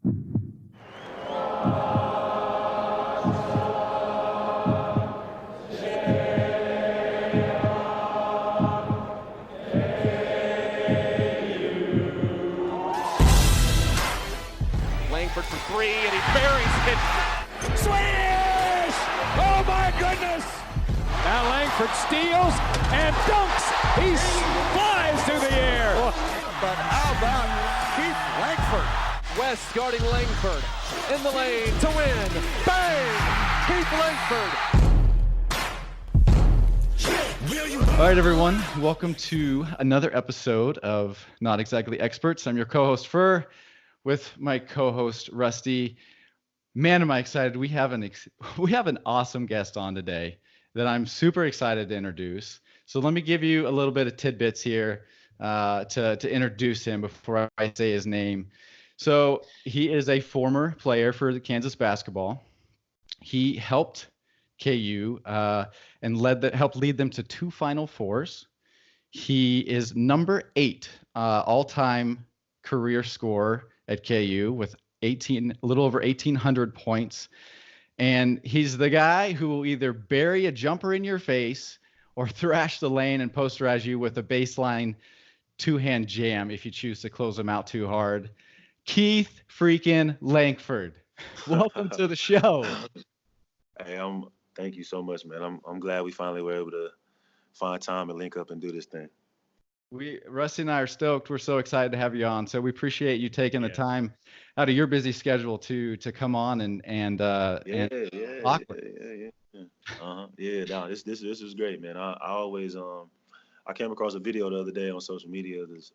Langford for three, and he buries it. Swish! Oh my goodness! Now Langford steals and dunks. He flies through the air. But how about Keith Langford? West guarding Langford in the lane to win. Bang! Keith Langford. All right, everyone. Welcome to another episode of Not Exactly Experts. I'm your co-host Fur with my co-host Rusty. Man, am I excited. We have an awesome guest on today that I'm super excited to introduce. So let me give you a little bit of tidbits here to introduce him before I say his name. So he is a former player for the Kansas basketball. He helped KU and helped lead them to 2 Final Fours. He is number 8 all-time career scorer at KU with a little over 1,800 points. And he's the guy who will either bury a jumper in your face or thrash the lane and posterize you with a baseline 2-hand jam if you choose to close him out too hard. Keith freaking Langford. Welcome to the show. Hey, thank you so much, man. I'm glad we finally were able to find time and link up and do this thing. Rusty and I are stoked. We're so excited to have you on. So we appreciate you taking the time out of your busy schedule to come on and talk with us. No, this is great, man. I always I came across a video the other day on social media. This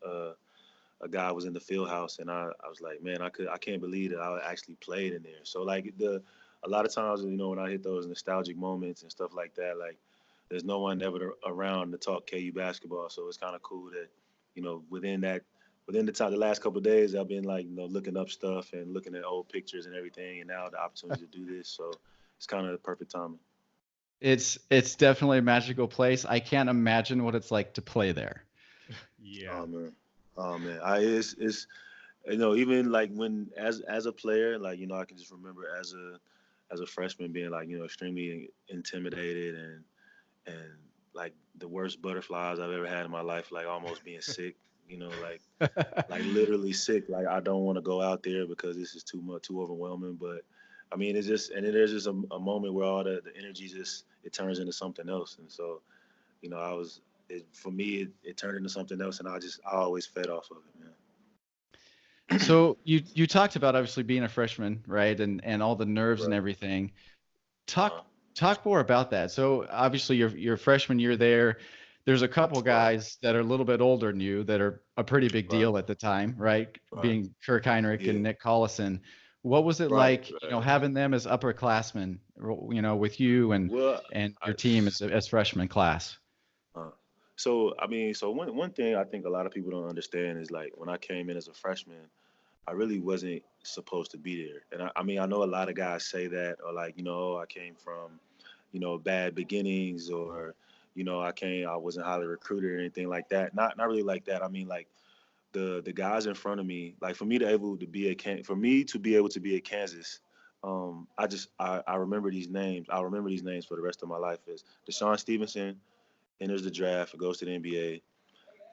a guy was in the Fieldhouse, and I was like, man, I can't believe that I actually played in there. So like a lot of times, when I hit those nostalgic moments and stuff like that, like there's no one ever around to talk KU basketball. So it's kind of cool that, within the last couple of days, I've been like, looking up stuff and looking at old pictures and everything. And now the opportunity to do this. So it's kind of the perfect timing. It's definitely a magical place. I can't imagine what it's like to play there. Yeah. Oh man. It's even like when as a player, like, I can just remember as a freshman being like, extremely intimidated and like the worst butterflies I've ever had in my life, like almost being sick, like literally sick. Like I don't want to go out there because this is too overwhelming. But I mean, it's just, and then there's just a moment where all the energy it turns into something else. And so, for me, it turned into something else, and I always fed off of it, man. So you talked about obviously being a freshman, right? And all the nerves and everything. Talk more about that. So obviously your freshman year there, there's a couple guys that are a little bit older than you that are a pretty big deal at the time, right? Being Kirk Heinrich and Nick Collison. What was it like, having them as upperclassmen, with you and your team as freshman class? So one thing I think a lot of people don't understand is like when I came in as a freshman, I really wasn't supposed to be there. And I know a lot of guys say that, or like, I came from, bad beginnings, or, I wasn't highly recruited or anything like that. Not really like that. I mean, like the guys in front of me, like for me to be at Kansas, I remember these names. I'll remember these names for the rest of my life. Is Deshaun Stevenson enters the draft, goes to the NBA.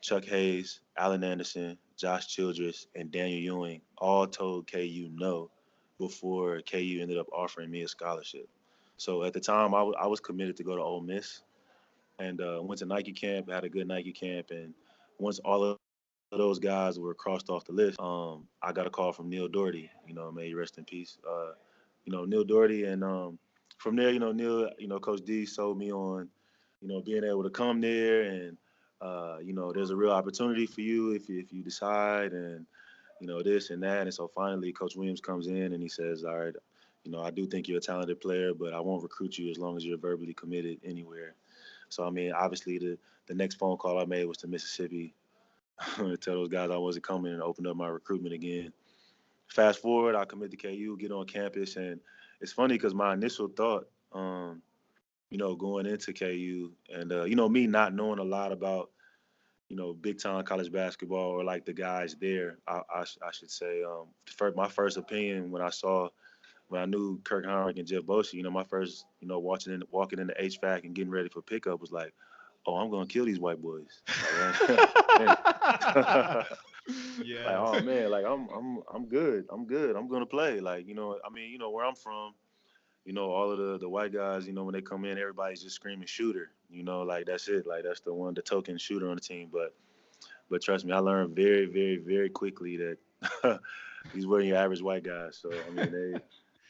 Chuck Hayes, Allen Anderson, Josh Childress, and Daniel Ewing all told KU no before KU ended up offering me a scholarship. So at the time, I was committed to go to Ole Miss, and went to Nike camp, had a good Nike camp, and once all of those guys were crossed off the list, I got a call from Neil Doherty, may he rest in peace. Neil Doherty, and from there, Neil, Coach D sold me on, being able to come there, and there's a real opportunity for you if you decide, and this and that. And so finally, Coach Williams comes in and he says, all right, I do think you're a talented player, but I won't recruit you as long as you're verbally committed anywhere. So I mean, obviously the next phone call I made was to Mississippi to tell those guys I wasn't coming, and open up my recruitment again. Fast forward, I commit to KU, get on campus, and it's funny because my initial thought, going into KU, and me not knowing a lot about, big time college basketball or like the guys there. I should say. My first opinion when I knew Kirk Heinrich and Jeff Boshi, my first, walking in the HVAC and getting ready for pickup was like, oh, I'm gonna kill these white boys. Yeah. Like, oh man, like I'm good. I'm good. I'm gonna play. Like, where I'm from, all of the white guys, when they come in, everybody's just screaming shooter. Like that's it. Like that's the token shooter on the team. But trust me, I learned very, very, very quickly that these weren't your average white guys. So I mean,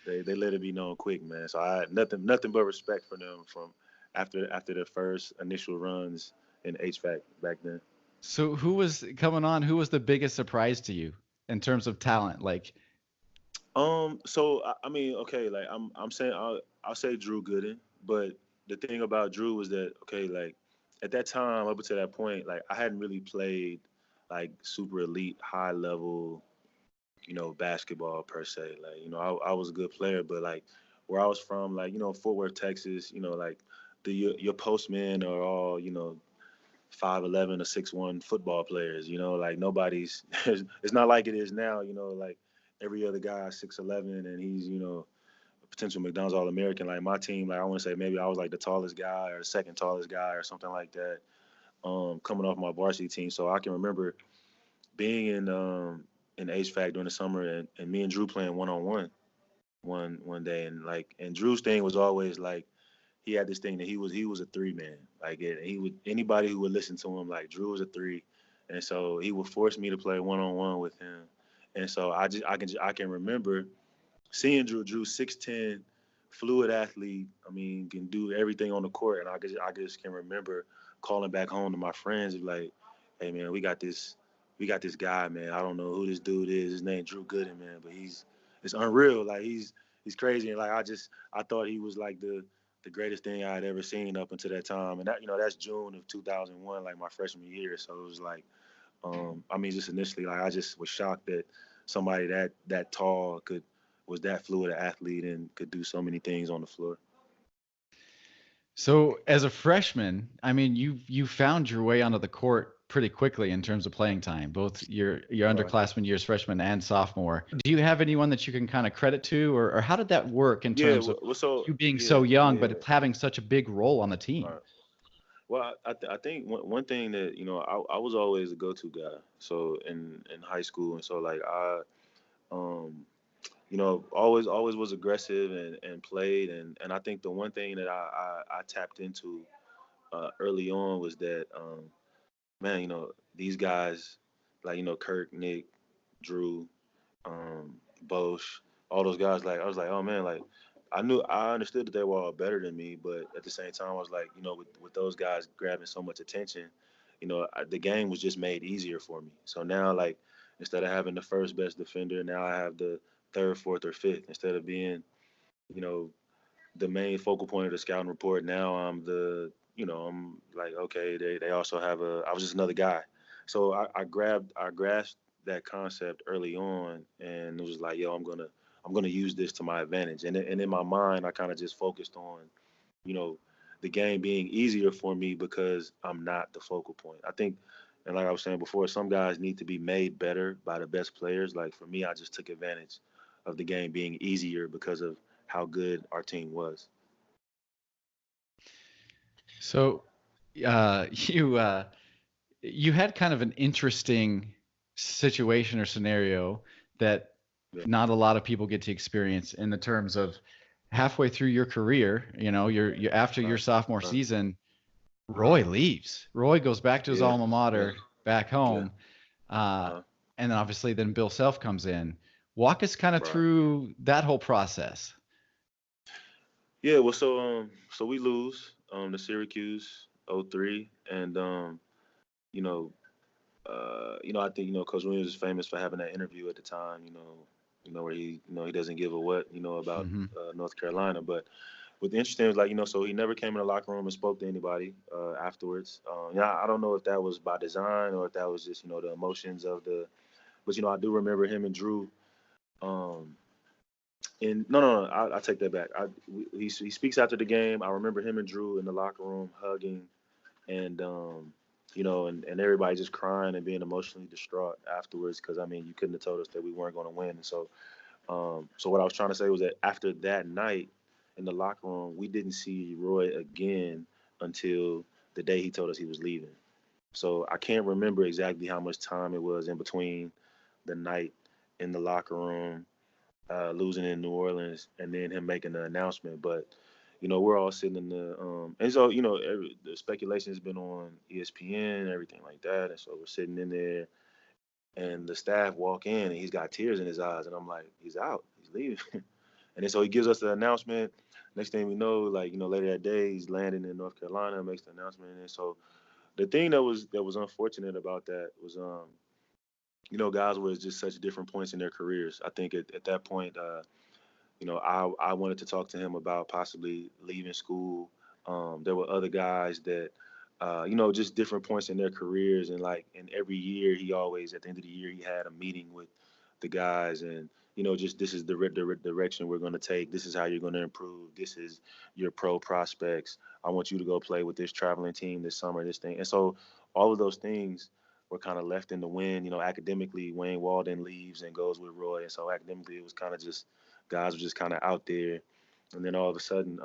they let it be known quick, man. So I had nothing but respect for them from after the first initial runs in HVAC back then. So who was the biggest surprise to you in terms of talent? Like, So I mean, okay, like I'm saying I'll say Drew Gooden, but the thing about Drew was that, okay, like at that time up until that point, like I hadn't really played like super elite high level, basketball per se. Like, I was a good player, but like where I was from, like, Fort Worth, Texas, like your postmen are all, 5'11" or 6'1" football players, like nobody's it's not like it is now, like every other guy 6'11" and he's, a potential McDonald's All-American. Like my team, like I want to say maybe I was like the tallest guy or the second tallest guy or something like that, coming off my varsity team. So I can remember being in HVAC during the summer and me and Drew playing one-on-one one day, and Drew's thing was always like he had this thing that he was a three man. Like anybody who would listen to him, like Drew was a three, and so he would force me to play one-on-one with him. And so I can remember seeing Drew 6'10", fluid athlete. I mean, can do everything on the court, and I just can remember calling back home to my friends like, hey man, we got this guy, man. I don't know who this dude is. His name Drew Gooden, man, but it's unreal. Like he's crazy, and like I thought he was like the greatest thing I had ever seen up until that time. And that, that's June of 2001, like my freshman year. So it was like, I mean, just initially, like I just was shocked that somebody that tall was that fluid an athlete and could do so many things on the floor. so as a freshman, I mean, you found your way onto the court pretty quickly in terms of playing time, both your underclassmen years, freshman and sophomore. Do you have anyone that you can kind of credit to, or how did that work in terms of you being so young, but having such a big role on the team? Right. Well, I think one thing that I was always a go-to guy. So in high school, and so like um always was aggressive and played, and I think the one thing that I tapped into early on was that man, these guys like Kirk, Nick, Drew, Bosch, all those guys, like I was like, oh man, like I understood that they were all better than me, but at the same time, I was like, with those guys grabbing so much attention, the game was just made easier for me. So now, like, instead of having the first best defender, now I have the third, fourth, or fifth. Instead of being, you know, the main focal point of the scouting report, now I'm like, okay, they also have I was just another guy. So I grasped that concept early on, and it was like, yo, I'm gonna use this to my advantage. And in my mind, I kind of just focused on, you know, the game being easier for me because I'm not the focal point. I think, and like I was saying before, some guys need to be made better by the best players. Like for me, I just took advantage of the game being easier because of how good our team was. So, you had kind of an interesting situation or scenario that Yeah. not a lot of people get to experience in the terms of halfway through your career, you're after your sophomore season, Roy leaves. Roy goes back to his alma mater back home. And then obviously then Bill Self comes in. Walk us kind of through that whole process. Yeah, well, so we lose to Syracuse 03, and I think Coach Williams is famous for having that interview at the time, where he doesn't give a what, about North Carolina. But what's interesting is like, so he never came in the locker room and spoke to anybody afterwards. I don't know if that was by design or if that was just the emotions of but I do remember him and Drew. And no, I take that back. He speaks after the game. I remember him and Drew in the locker room hugging, and and everybody just crying and being emotionally distraught afterwards because I mean you couldn't have told us that we weren't going to win. And so what I was trying to say was that after that night in the locker room, we didn't see Roy again until the day he told us he was leaving. So I can't remember exactly how much time it was in between the night in the locker room, losing in New Orleans, and then him making the announcement. But we're all sitting in and so the speculation has been on ESPN and everything like that, and so we're sitting in there, and the staff walk in, and he's got tears in his eyes, and I'm like, he's out, he's leaving, and then so he gives us the announcement. Next thing we know, later that day, he's landing in North Carolina, makes the announcement, and so the thing that was unfortunate about that was guys were just such different points in their careers. I think at that point, I wanted to talk to him about possibly leaving school. There were other guys that, just different points in their careers, and every year he always at the end of the year he had a meeting with the guys, and just this is the direction we're going to take. This is how you're going to improve. This is your pro prospects. I want you to go play with this traveling team this summer. This thing, and so all of those things were kind of left in the wind. Academically, Wayne Walden leaves and goes with Roy, and so academically it was kind of just guys were just kind of out there, and then all of a sudden,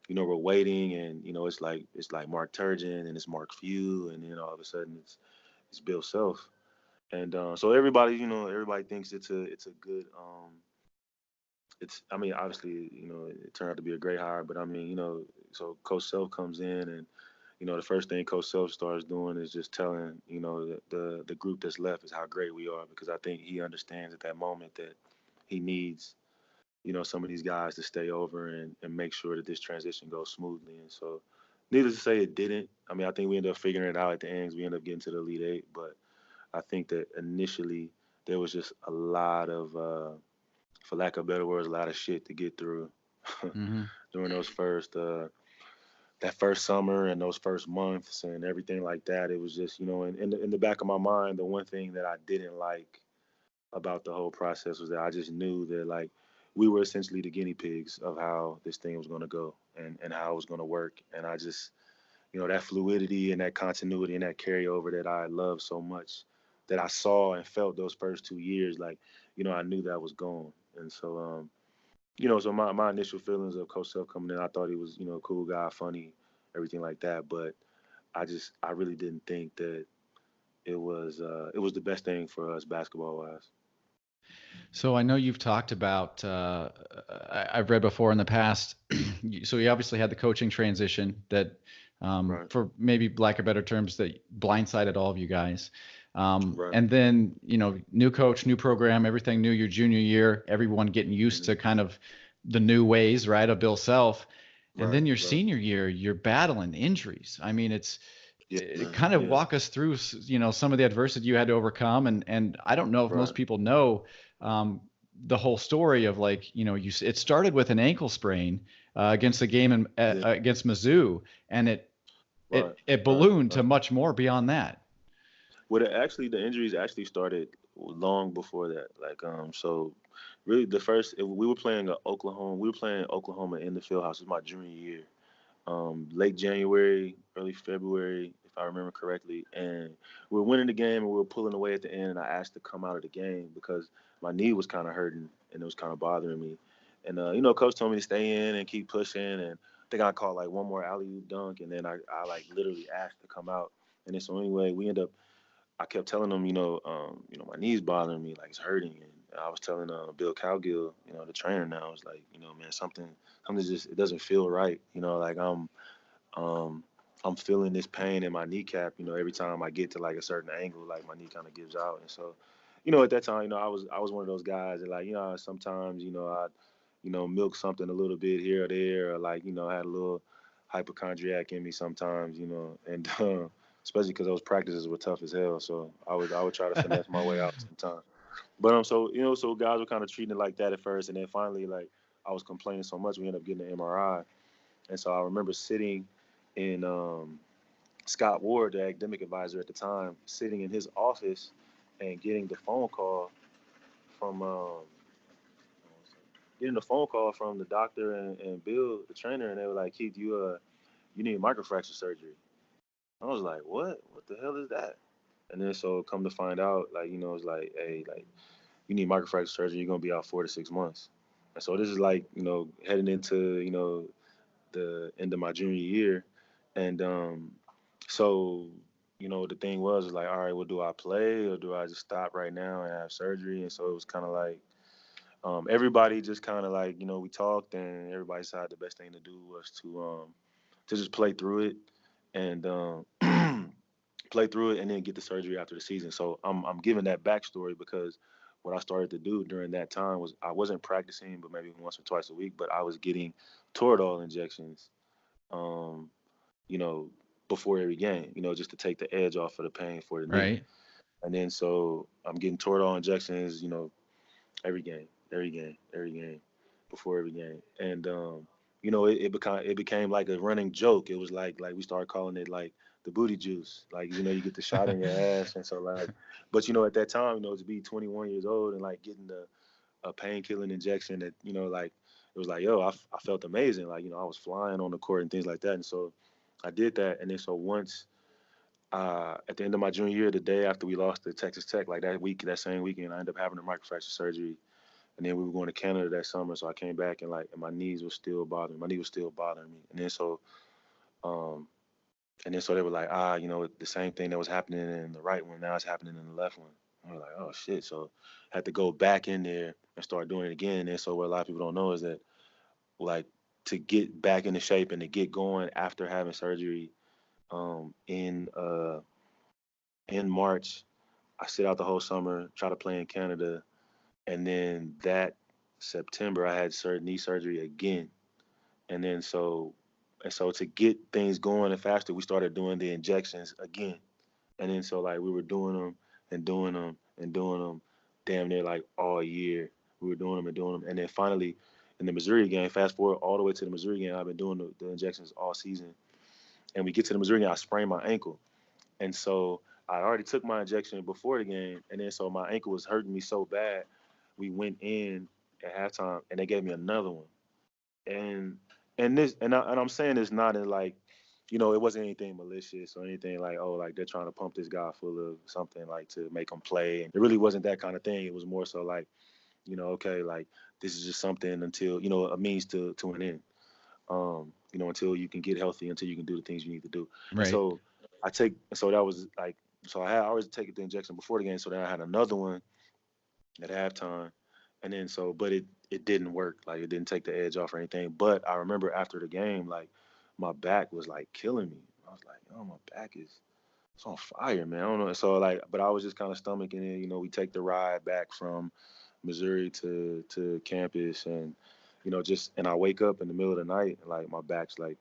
we're waiting, and it's like Mark Turgeon and it's Mark Few, and then all of a sudden it's Bill Self, and so everybody thinks it's a good it's I mean obviously it turned out to be a great hire, but I mean so Coach Self comes in, and the first thing Coach Self starts doing is just telling the group that's left is how great we are, because I think he understands at that moment that he needs some of these guys to stay over and make sure that this transition goes smoothly. And so, needless to say, it didn't. I mean, I think we ended up figuring it out at the end. We ended up getting to the Elite Eight, but I think that initially there was just a lot of, for lack of better words, a lot of shit to get through Mm-hmm. during that first summer and those first months and everything like that. It was just, in the back of my mind, the one thing that I didn't like about the whole process was that I just knew that we were essentially the guinea pigs of how this thing was going to go and how it was going to work. And I just, that fluidity and that continuity and that carryover that I love so much, that I saw and felt those first 2 years, I knew that was gone. And so, so my initial feelings of Coach Self coming in, I thought he was, a cool guy, funny, everything like that. But I really didn't think that it was the best thing for us basketball wise. So I know you've talked about, I've read before in the past, so you obviously had the coaching transition that, Right. for maybe lack of better terms, that blindsided all of you guys. Right. And then, new coach, new program, everything new your junior year, everyone getting used to kind of the new ways, right, of Bill Self. And Right. then your Right. senior year, you're battling injuries. I mean, Yeah, man. kind of Yeah. walk us through, some of the adversity you had to overcome. And I don't know if most Right. people know, the whole story of it started with an ankle sprain, against the game Yeah. against Mizzou, and it Right. it it Right. ballooned to Right. much more beyond that. Well, the injuries actually started long before that. So really the first we were playing Oklahoma. We were playing Oklahoma in the Fieldhouse. It was my junior year. Late January, early February, if I remember correctly. And we were winning the game, and we were pulling away at the end. And I asked to come out of the game because my knee was kind of hurting and it was kind of bothering me. And coach told me to stay in and keep pushing. And I think I caught one more alley oop dunk, and then I literally asked to come out. And then so anyway, we end up. I kept telling him, my knee's bothering me, it's hurting. And I was telling Bill Cowgill, the trainer now, I was like, man, something just it doesn't feel right. Um, I'm feeling this pain in my kneecap. Every time I get to a certain angle, my knee kind of gives out. And so, at that time, I was one of those guys that sometimes I milk something a little bit here or there, or I had a little hypochondriac in me sometimes, and especially because those practices were tough as hell. So I would try to finesse my way out sometimes. But so guys were kind of treating it like that at first, and then finally I was complaining so much we ended up getting an MRI. And so I remember sitting in Scott Ward, the academic advisor at the time, sitting in his office and from getting the phone call from the doctor and Bill, the trainer, and they were like, "Keith, you need microfracture surgery." I was like, what? What the hell is that? And then so come to find out, like, it's like, hey, like, you need microfracture surgery, you're gonna be out 4 to 6 months. And so this is like, heading into, the end of my junior year. And so, the thing was like, all right, well, do I play or do I just stop right now and have surgery? And so it was kind of like, everybody just kind of like, we talked and everybody decided the best thing to do was to just play through it and play through it and then get the surgery after the season. So I'm giving that backstory because what I started to do during that time was I wasn't practicing, but maybe once or twice a week, but I was getting Toradol injections, um, you know, before every game, just to take the edge off of the pain for the knee. Right. And then so I'm getting Toradol injections, every game, every game, every game, before every game. And it became like a running joke. It was like we started calling it like the booty juice. Like, you get the shot in your ass. And so like, but at that time, to be 21 years old and like getting a pain killing injection that, like it was like, yo, I felt amazing. Like, I was flying on the court and things like that. And so I did that. And then so once at the end of my junior year, the day after we lost to Texas Tech, like that same weekend, I ended up having a microfracture surgery. And then we were going to Canada that summer, so I came back and my knees were still bothering. My knee was still bothering me. Um, and then so they were like, the same thing that was happening in the right one now it's happening in the left one. I was like, oh shit. So I had to go back in there and start doing it again. And so what a lot of people don't know is that like to get back into shape and to get going after having surgery, in March, I sit out the whole summer, try to play in Canada, and then that September I had knee surgery again. And then so to get things going and faster, we started doing the injections again. And then so like we were doing them and doing them and doing them damn near like all year. We were doing them and doing them. And then finally in the Missouri game, fast forward all the way to the Missouri game, I've been doing the injections all season. And we get to the Missouri game, I sprained my ankle. And so I already took my injection before the game. And then so my ankle was hurting me so bad. We went in at halftime and they gave me another one. And I'm saying this not in like, it wasn't anything malicious or anything like, oh, like they're trying to pump this guy full of something like to make him play. And it really wasn't that kind of thing. It was more so like, okay, like this is just something until, a means to an end. Until you can get healthy, until you can do the things you need to do. And Right. so so that was like, so I had always taken the injection before the game. So then I had another one at halftime. And then so, but it didn't work. Like it didn't take the edge off or anything. But I remember after the game, like my back was like killing me. I was like, oh, my back is it's on fire, man. I don't know. So like, but I was just kind of stomaching it. We take the ride back from Missouri to campus, and just and I wake up in the middle of the night and like my back's like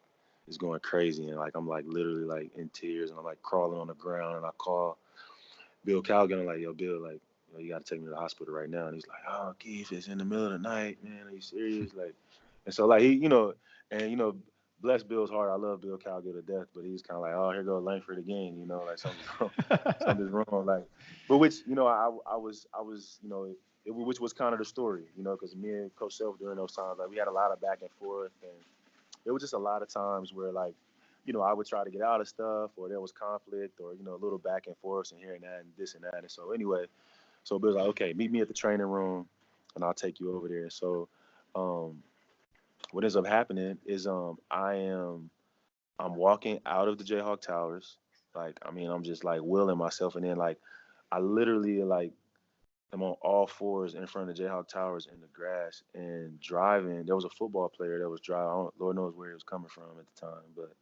is going crazy, and like I'm like literally like in tears, and I'm like crawling on the ground, and I call Bill Calgon. I'm like, yo, Bill, like, you got to take me to the hospital right now. And he's like, oh, Keith, it's in the middle of the night, man. Are you serious? Like, and so like and bless Bill's heart. I love Bill Calgon to death, but he's kind of like, oh, here goes Langford again. Like something's wrong, something's wrong. Like, but which I was which was kind of the story, because me and Coach Self during those times, like we had a lot of back and forth, and there was just a lot of times where like, I would try to get out of stuff, or there was conflict, or a little back and forth and here and that and this and that. And so anyway, so Bill's like, okay, meet me at the training room, and I'll take you over there. So, um, what ends up happening is I'm walking out of the Jayhawk Towers, like I mean I'm just like willing myself, and then like I literally like am on all fours in front of the Jayhawk Towers in the grass and driving. There was a football player that was driving. Lord knows where he was coming from at the time, but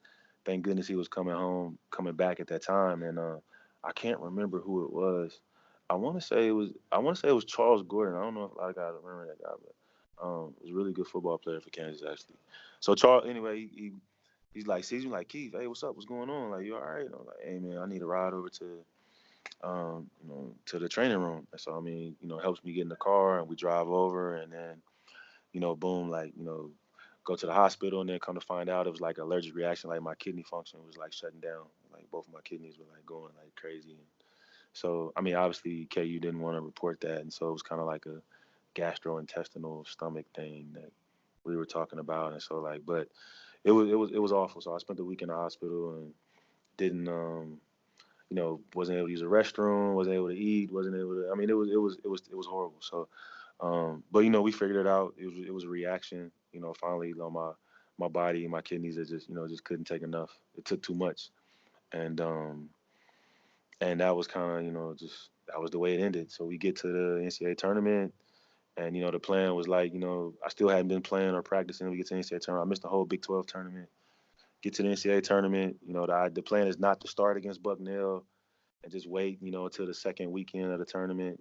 thank goodness he was coming back at that time. And I can't remember who it was. I want to say it was Charles Gordon. I don't know if a lot of guys remember that guy, but he was a really good football player for Kansas actually. So Charles, anyway, he's like sees me like Keith, hey, what's up? What's going on? Like you all right? And I'm like, hey man, I need a ride over to the training room. And so I mean, helps me get in the car and we drive over, and then boom, like go to the hospital, and then come to find out it was like allergic reaction, like my kidney function was like shutting down, like both of my kidneys were like going like crazy. And so I mean, obviously KU didn't want to report that, and so it was kind of like a gastrointestinal stomach thing that we were talking about. And so like, but it was awful. So I spent the week in the hospital and didn't wasn't able to use a restroom, wasn't able to eat, wasn't able to. I mean, it was horrible. So, but we figured it out. It was a reaction. Finally, my body, my kidneys, just couldn't take enough. It took too much, and that was kind of just that was the way it ended. So we get to the NCAA tournament, and the plan was like I still hadn't been playing or practicing. We get to the NCAA tournament. I missed the whole Big 12 tournament. Get to the NCAA tournament. The plan is not to start against Bucknell and just wait, until the second weekend of the tournament,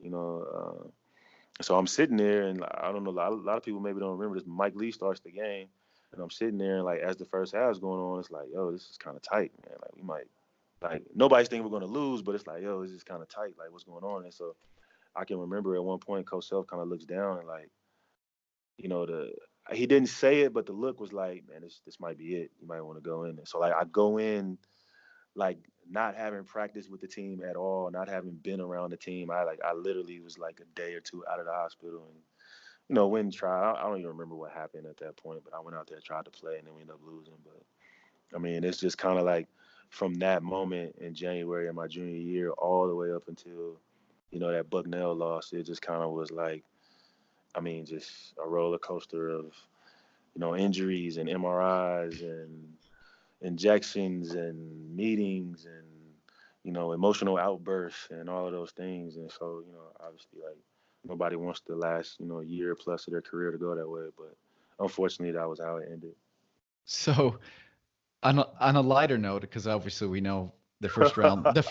So I'm sitting there, and I don't know, a lot of people maybe don't remember this. Mike Lee starts the game, and I'm sitting there, and like as the first half's going on, it's like, yo, this is kind of tight, man. Like we might, like nobody's thinking we're gonna lose, but it's like, yo, this is kind of tight. Like what's going on? And so I can remember at one point, Coach Self kind of looks down and like, he didn't say it, but the look was like, man, this might be it. You might want to go in there. So like I go in, like not having practiced with the team at all, not having been around the team. I literally was like a day or two out of the hospital, and went and tried. I don't even remember what happened at that point, but I went out there, tried to play, and then we ended up losing. But I mean, it's just kind of like from that moment in January of my junior year all the way up until that Bucknell loss, it just kind of was like, I mean, just a roller coaster of injuries and MRIs and injections and meetings and emotional outbursts and all of those things. And so obviously like nobody wants the last year plus of their career to go that way, but unfortunately that was how it ended. So on a lighter note, because obviously we know the first round the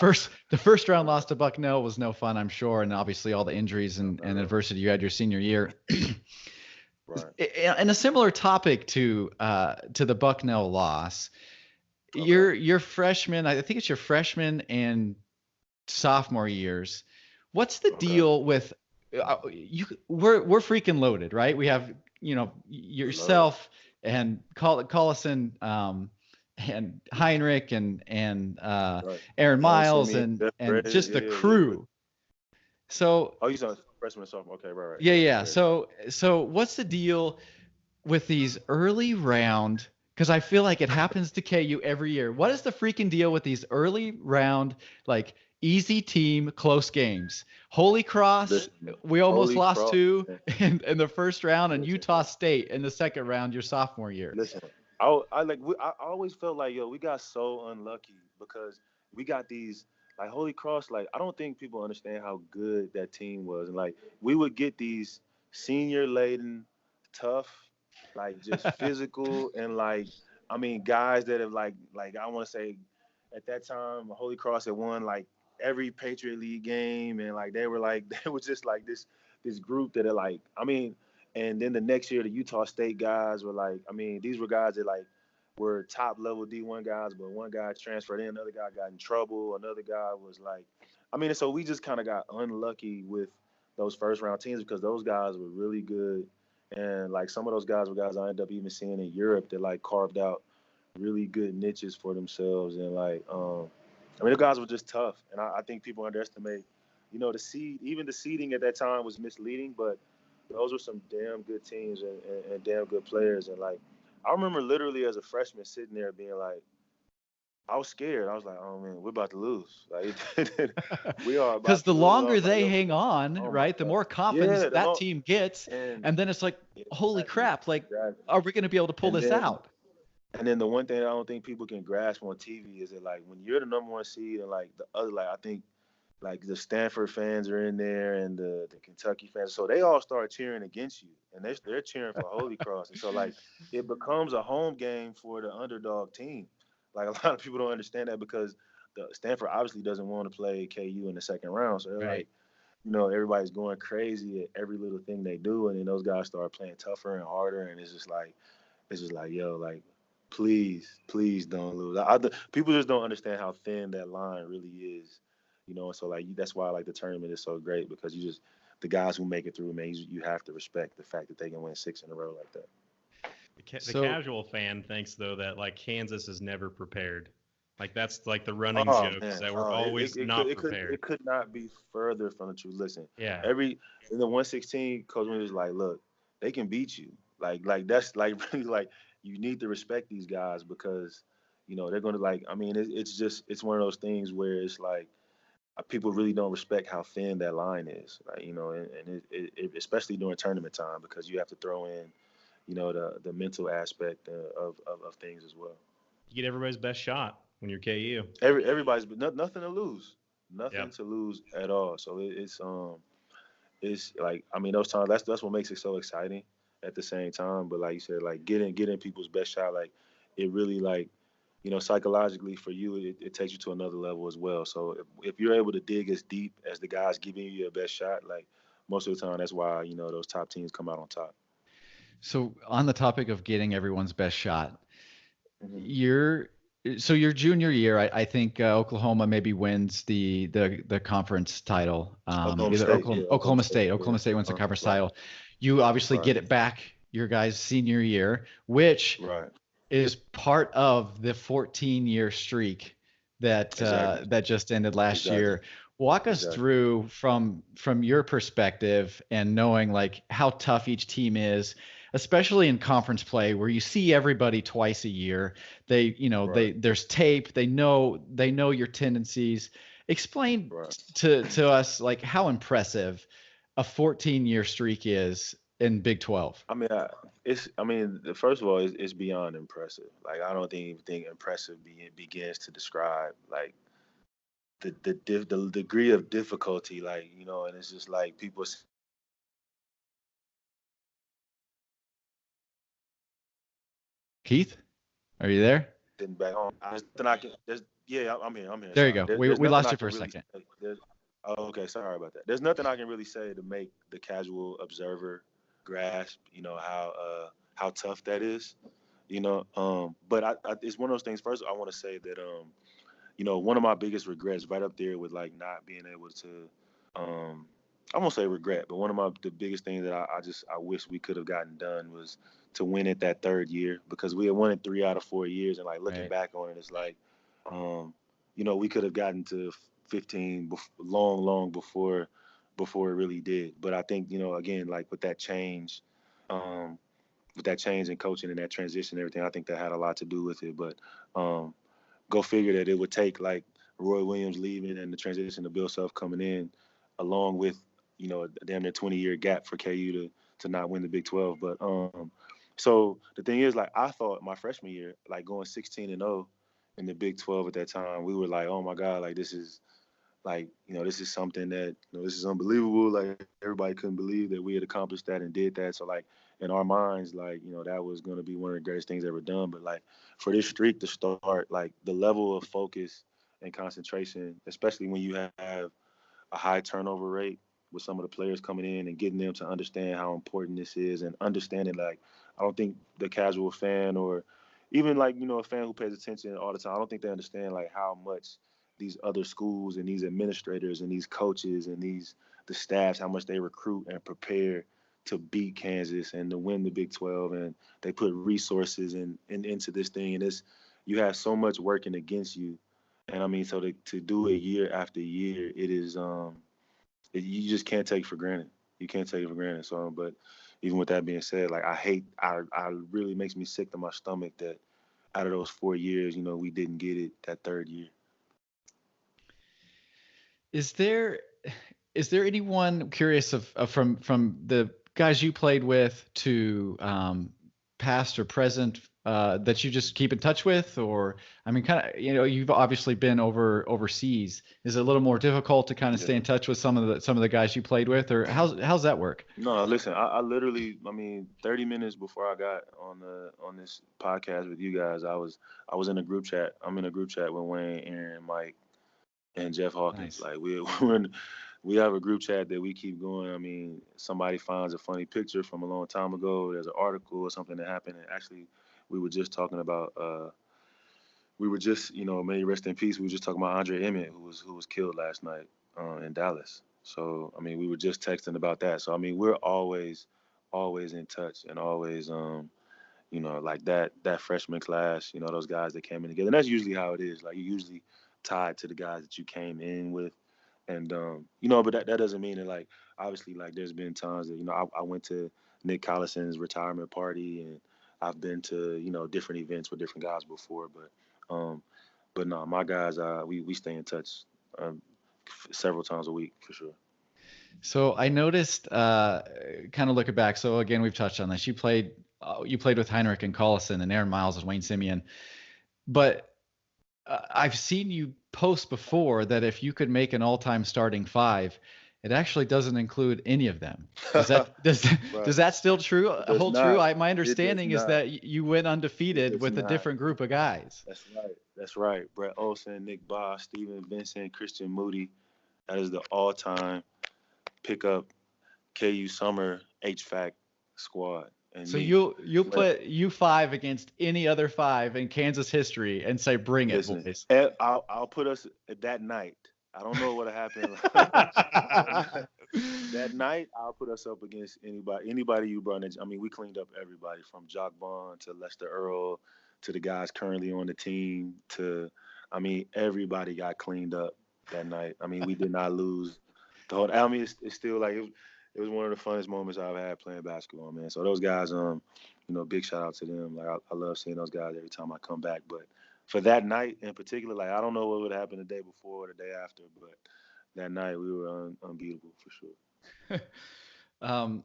first round loss to Bucknell was no fun, I'm sure, and obviously all the injuries and adversity you had your senior year. Right. And a similar topic to the Bucknell loss. Okay. Your freshman, I think it's your freshman and sophomore years. What's the deal with we're freaking loaded, right? We have yourself and Collison, and Heinrich and Right. Aaron Miles and just the crew. So you saw freshman and sophomore. Okay, right. Yeah. So what's the deal with these early round? Because I feel like it happens to KU every year. What is the freaking deal with these early round, like easy team, close games? Holy Cross, we almost lost two in the first round, and Utah State in the second round your sophomore year. Listen, I always felt like, yo, we got so unlucky because we got these, like Holy Cross, like I don't think people understand how good that team was. And like we would get these senior laden, tough, like just physical and like, I mean, guys that have like I want to say at that time, Holy Cross had won like every Patriot League game, and like they were just like this group that are like, I mean, and then the next year the Utah State guys were like, I mean, these were guys that like were top level D1 guys, but one guy transferred in, another guy got in trouble, another guy was like, I mean, so we just kind of got unlucky with those first round teams because those guys were really good. And like some of those guys were guys I ended up even seeing in Europe that like carved out really good niches for themselves. And like, I mean, the guys were just tough. And I think people underestimate, the seeding at that time was misleading, but those were some damn good teams and damn good players. And like, I remember literally as a freshman sitting there being like, I was scared. I was like, oh man, we're about to lose. Like, we are. Because the longer they hang on, right, the more confidence that team gets, and then it's like, holy crap! Like, are we going to be able to pull this out? And then the one thing I don't think people can grasp on TV is that like when you're the number one seed and like the other, like I think like the Stanford fans are in there and the Kentucky fans, so they all start cheering against you, and they're cheering for Holy Cross, and so like it becomes a home game for the underdog team. Like a lot of people don't understand that because the Stanford obviously doesn't want to play KU in the second round. So they're like, everybody's going crazy at every little thing they do. And then those guys start playing tougher and harder. And it's just like, yo, like, please don't lose. People just don't understand how thin that line really is, And so like, that's why like the tournament is so great because the guys who make it through, man, you have to respect the fact that they can win 6 in a row like that. The casual fan thinks, though, that, like, Kansas is never prepared. Like, that's, like, the running joke is that we're always not prepared. It could not be further from the truth. Listen, yeah. In the 116, Coach Williams was like, look, they can beat you. Like that's, like, really, like, you need to respect these guys because, they're going to like, I mean, it's one of those things where it's like people really don't respect how thin that line is, like, and especially during tournament time, because you have to throw in, the mental aspect of things as well. You get everybody's best shot when you're KU. Everybody's nothing to lose, nothing Yep. to lose at all. So it's like, I mean, those times, that's what makes it so exciting at the same time. But like you said, like getting people's best shot, like it really, like, psychologically for you, it takes you to another level as well. So if you're able to dig as deep as the guys giving you your best shot, like most of the time, that's why, those top teams come out on top. So on the topic of getting everyone's best shot, Mm-hmm. your junior year, I think Oklahoma maybe wins the conference title. Oklahoma Either State, yeah, Oklahoma State wins the conference right, title. You obviously right, get it back your guys' senior year, which right. is part of the 14-year streak that Exactly, that just ended last exactly, year. Walk us exactly. through from your perspective and knowing like how tough each team is, especially in conference play where you see everybody twice a year. Right, There's tape. They know your tendencies. Explain right. to us like how impressive a 14-year streak is in Big 12. I mean, first of all, it's beyond impressive. Like, I don't even think impressive begins to describe like the degree of difficulty, like, and it's just like people Keith, are you there? sitting back home. There's nothing I can. Yeah, I'm here. There you Sorry. go. There's We nothing lost I you for can a really second. say. Oh, okay, sorry about that. There's nothing I can really say to make the casual observer grasp, how tough that is. But it's one of those things. First, I want to say that one of my biggest regrets, right up there with like not being able to, um, I won't say regret, but one of the biggest things that I wish we could have gotten done was to win it that third year, because we had won it 3 out of 4 years, and like looking Right. back on it, it's like, we could have gotten to 15 long, long before it really did. But I think, again, like um, with that change in coaching and that transition and everything, I think that had a lot to do with it. But um, go figure that it would take like Roy Williams leaving and the transition to Bill Self coming in, along with, a damn near 20-year gap for KU to not win the Big 12. But so the thing is, like, I thought my freshman year, like going 16-0 in the Big 12 at that time, we were like, oh my God, like this is like, this is something that, this is unbelievable. Like, everybody couldn't believe that we had accomplished that and did that. So like in our minds, like, that was going to be one of the greatest things ever done. But like for this streak to start, like the level of focus and concentration, especially when you have a high turnover rate with some of the players coming in and getting them to understand how important this is, and understanding, like, I don't think the casual fan, or even like, a fan who pays attention all the time, I don't think they understand like how much these other schools and these administrators and these coaches and the staffs, how much they recruit and prepare to beat Kansas and to win the Big 12, and they put resources into this thing, and you have so much working against you. And I mean, so to do it year after year, it is you just can't take for granted. You can't take it for granted. So, but even with that being said, like I really makes me sick to my stomach that out of those 4 years, we didn't get it that third year. Is there anyone curious of from the guys you played with to past or present that you just keep in touch with? Or I mean, kind of, you've obviously been overseas. Is it a little more difficult to kind of stay in touch with some of the guys you played with, or how's that work? No, listen, I literally, I mean, 30 minutes before I got on this podcast with you guys, I was in a group chat. I'm in a group chat with Wayne, Aaron, Mike, and Jeff Hawkins. Nice. Like we have a group chat that we keep going. I mean, somebody finds a funny picture from a long time ago. There's an article or something that happened, and actually, we were just talking about. We were just, may he rest in peace. We were just talking about Andre Emmett, who was killed last night in Dallas. So I mean, we were just texting about that. So I mean, we're always in touch, and always like that freshman class, those guys that came in together. And that's usually how it is. Like, you're usually tied to the guys that you came in with. And but that doesn't mean that, like, obviously, like, there's been times that, I went to Nick Collison's retirement party, and I've been to, different events with different guys before. But But no, my guys, we stay in touch several times a week for sure. So I noticed, kind of looking back. So again, we've touched on this. You played with Heinrich and Collison and Aaron Miles and Wayne Simeon, but I've seen you post before that if you could make an all-time starting five, it actually doesn't include any of them. Does that still hold true? My understanding is that you went undefeated with a different group of guys. That's right. Brett Olson, Nick Boss, Steven Vincent, Christian Moody. That is the all-time pickup KU summer HVAC squad. And so you'll put U5 against any other five in Kansas history and say, bring it, boys. I'll put us that night. I don't know what happened. That night, I'll put us up against anybody you brought in. I mean, we cleaned up everybody from Jock Bond to Lester Earl to the guys currently on the team everybody got cleaned up that night. I mean, we did not lose the whole. I mean, it's still like it was one of the funnest moments I've had playing basketball, man. So those guys, big shout out to them. Like I love seeing those guys every time I come back. But for that night in particular, like I don't know what would happen the day before or the day after, but that night we were unbeatable for sure.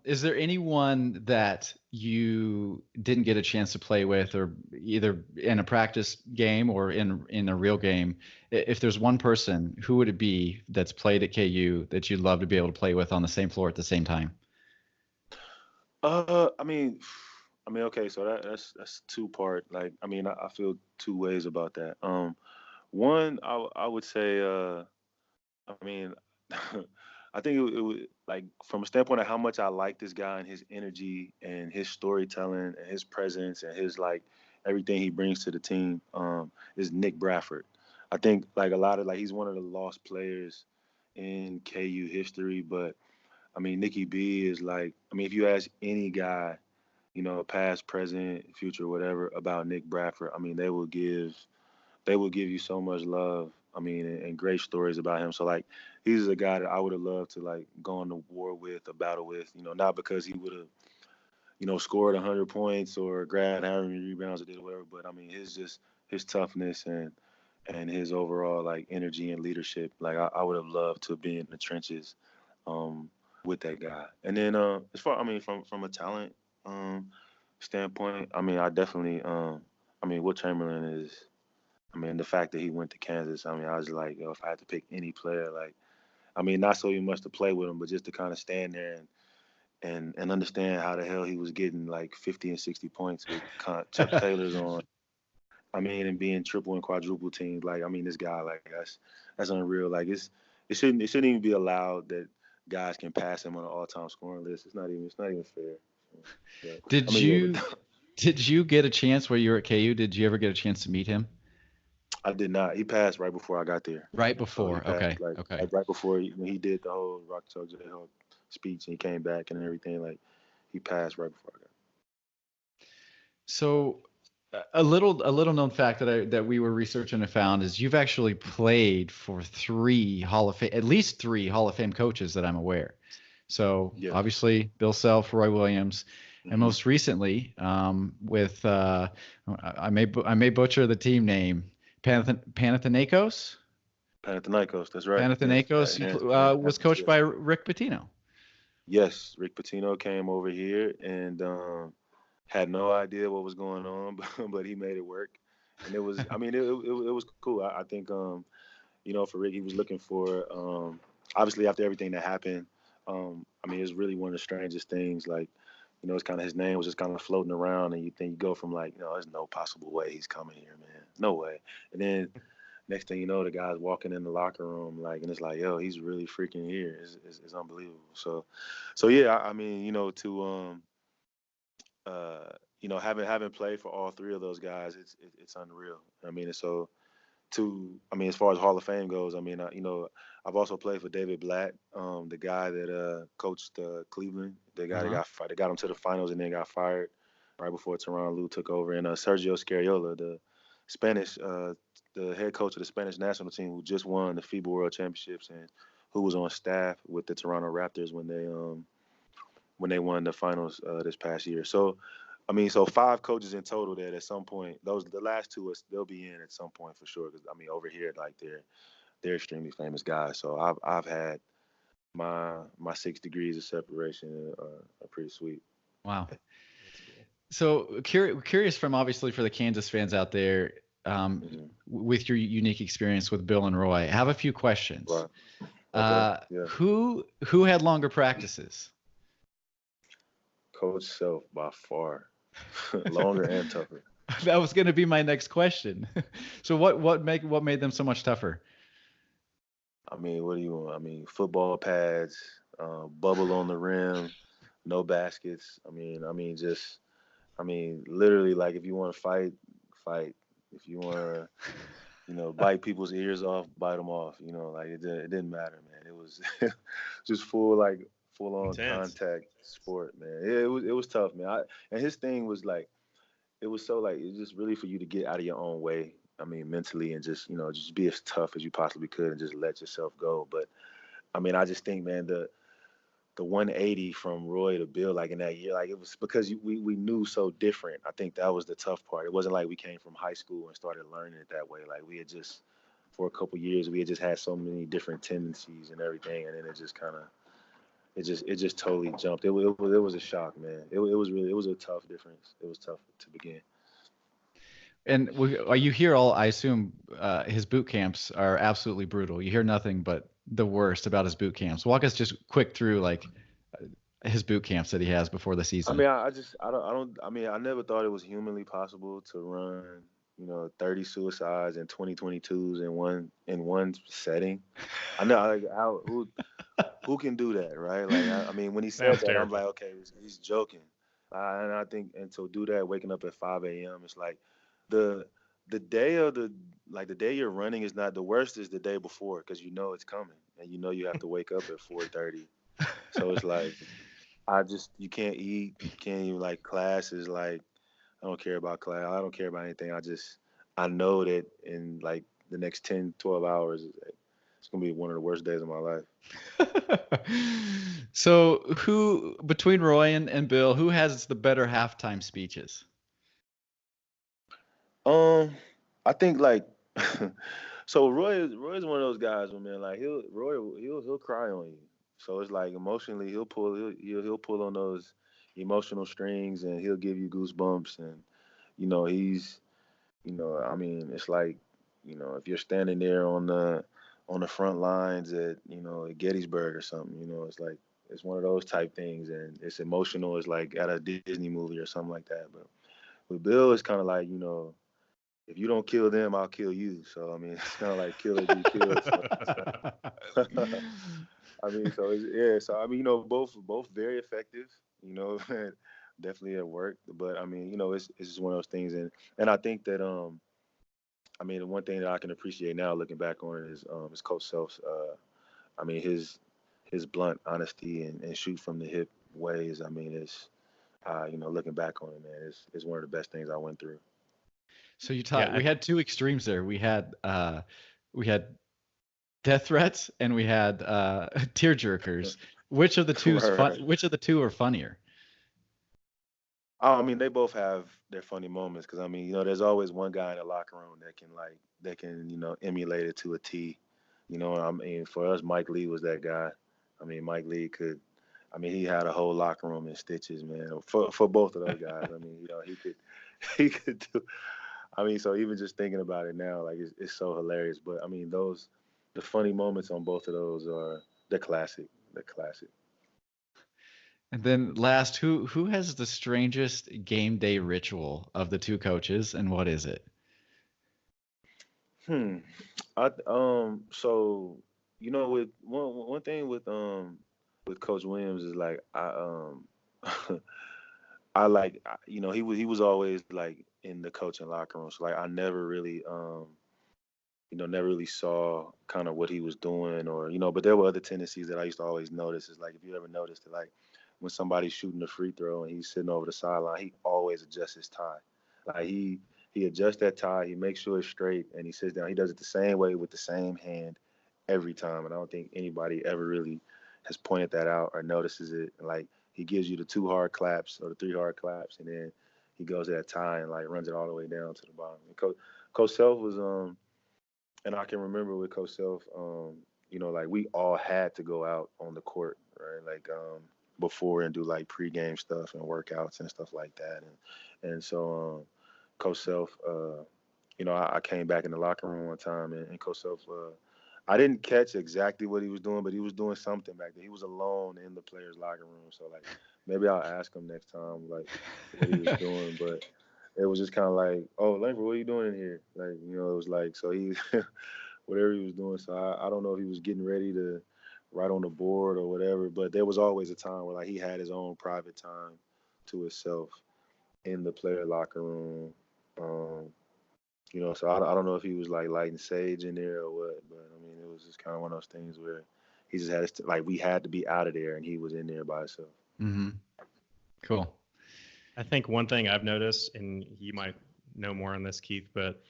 Is there anyone that you didn't get a chance to play with, or either in a practice game or in a real game? If there's one person, who would it be that's played at KU that you'd love to be able to play with on the same floor at the same time? Okay, so that's two-part. Like, I mean, I feel two ways about that. One, I would say, I think it would, like, from a standpoint of how much I like this guy and his energy and his storytelling and his presence and his, like, everything he brings to the team, is Nick Bradford. I think, like, he's one of the lost players in KU history, but, I mean, Nicky B is like, if you ask any guy, past, present, future, whatever, about Nick Bradford, I mean, they will give you so much love. I mean, and great stories about him. So, like, he's a guy that I would have loved to, like, go on to war with, a battle with, not because he would have, scored 100 points or grabbed how many rebounds or did whatever, but, I mean, his toughness and his overall, like, energy and leadership. Like, I would have loved to be in the trenches with that guy. And then as far, from a talent standpoint, I definitely, Will Chamberlain is, the fact that he went to Kansas, I was like, if I had to pick any player, like, not so much to play with him, but just to kind of stand there and understand how the hell he was getting like 50 and 60 points with Chuck Taylor's on. And being triple and quadruple teams, like, this guy, like, that's unreal. Like, it shouldn't even be allowed that guys can pass him on an all-time scoring list. It's not even fair. But, did you get a chance while you were at KU? Did you ever get a chance to meet him? I did not. He passed right before I got there. Right before, so okay. Like right before when he did the whole Rock Chalk J-Hawk speech and he came back and everything, like, he passed right before I got there. So a little known fact that we were researching and found is you've actually played for at least three Hall of Fame coaches that I'm aware. So Obviously Bill Self, Roy Williams, and most recently with I may butcher the team name, Panathinaikos. Panathinaikos, that's right. Panathinaikos was coached by Rick Pitino. Yes, Rick Pitino came over here and had no idea what was going on, but he made it work. And it was, it was cool. I think, for Rick, he was looking for, obviously after everything that happened, it was really one of the strangest things. Like, it's kind of, his name was just kind of floating around, and you go from like, there's no possible way he's coming here, man. No way. And then next thing you know, the guy's walking in the locker room, like, and it's like, yo, he's really freaking here. It's unbelievable. So yeah, having played for all three of those guys, it's unreal. As far as Hall of Fame goes, I've also played for David Blatt, the guy that coached Cleveland, the guy that got him to the finals and then got fired right before Tyronn Lue took over, and Sergio Scariolo, the Spanish, the head coach of the Spanish national team, who just won the FIBA World Championships and who was on staff with the Toronto Raptors when they won the finals this past year. So I mean, so 5 coaches in total that at some point, the last 2 they'll be in at some point for sure. Because I mean, over here, like they're extremely famous guys. So I've had my 6 degrees of separation are pretty sweet. Wow. So curious from obviously for the Kansas fans out there, with your unique experience with Bill and Roy, I have a few questions. Right. Okay. Yeah. Who had longer practices? Coach Self by far, longer and tougher. That was going to be my next question. So what made them so much tougher? I mean, what do you want? I mean, football pads, bubble on the rim, no baskets. I mean, just, literally, like if you want to fight, fight. If you want to, bite people's ears off, bite them off. Like it didn't matter, man. It was just full on Intense. contact sport, man. It was tough, man. And his thing was like, it was so like it's just really for you to get out of your own way. I mean, mentally and just just be as tough as you possibly could and just let yourself go. But I mean, I just think, man, the 180 from Roy to Bill, like in that year, like it was because we knew so different. I think that was the tough part. It wasn't like we came from high school and started learning it that way. Like we had just for a couple years we had just had so many different tendencies and everything, and then it just kind of it just totally jumped. It was a shock, man. It was a tough difference. It was tough to begin. And you hear I assume his boot camps are absolutely brutal. You hear nothing but the worst about his boot camps. Walk us just quick through like his boot camps that he has before the season. I mean, I never thought it was humanly possible to run, 30 suicides and 2022s in one setting. I know, like who can do that, right? Like, I mean, when he said that, I'm like, okay, he's joking. And I think, and to do that, waking up at 5 a.m., it's like the day of the day you're running is not the worst. Is the day before because it's coming and you have to wake up at 4:30. So it's like you can't eat, you can't even like classes. Like I don't care about class. I don't care about anything. I know that in like the next 10, 12 hours, it's gonna be one of the worst days of my life. So who between Roy and Bill, who has the better halftime speeches? I think like so Roy's one of those guys where, man, like he'll cry on you. So it's like emotionally he'll pull on those emotional strings and he'll give you goosebumps and he's I mean it's like if you're standing there on the front lines at at Gettysburg or something, it's like it's one of those type things and it's emotional. It's like at a Disney movie or something like that. But with Bill, it's kind of like if you don't kill them, I'll kill you. So I mean, it's kind of like kill or be killed. So. I mean, so yeah. So I mean, both very effective. Definitely at work. But I mean, it's just one of those things. And I think that I mean, the one thing that I can appreciate now, looking back on it, is Coach Self's. I mean, his blunt honesty and shoot from the hip ways. I mean, it's looking back on it, man, it's one of the best things I went through. So we had two extremes there. We had death threats and we had tear jerkers. Which of the two which of the two are funnier? Oh, I mean, they both have their funny moments because I mean, there's always one guy in the locker room that can emulate it to a T. I mean, for us, Mike Lee was that guy. I mean, Mike Lee he had a whole locker room in stitches, man. For both of those guys, I mean, he could do. I mean, so even just thinking about it now, like it's so hilarious. But I mean, the funny moments on both of those are the classic. And then last, who has the strangest game day ritual of the two coaches, and what is it? So with one thing with Coach Williams is like I like he was always like in the coaching locker room. So like I never really never really saw kind of what he was doing or but there were other tendencies that I used to always notice. Is like if you ever noticed it, like when somebody's shooting a free throw and he's sitting over the sideline, he always adjusts his tie. Like he adjusts that tie, he makes sure it's straight, and he sits down. He does it the same way with the same hand every time. And I don't think anybody ever really has pointed that out or notices it. Like he gives you the 2 hard claps or the 3 hard claps, and then he goes to that tie and like runs it all the way down to the bottom. And Coach Self was and I can remember with Coach Self, you know, like we all had to go out on the court, right? Like before and do like pregame stuff and workouts and stuff like that. And so Coach Self, you know, I came back in the locker room one time and Coach Self, I didn't catch exactly what he was doing, but he was doing something back there. He was alone in the players' locker room. So like maybe I'll ask him next time like what he was doing. But it was just kind of like, oh, Langford, what are you doing in here? Like, you know, it was like, so he, whatever he was doing. So I don't know if he was getting ready to write on the board or whatever, but there was always a time where like he had his own private time to himself in the player locker room. You know, so I don't know if he was like lighting sage in there or what, but I mean, it was just kind of one of those things where he just had to, like, we had to be out of there and he was in there by himself. Mm-hmm. Cool. I think one thing I've noticed, and you might know more on this, Keith, but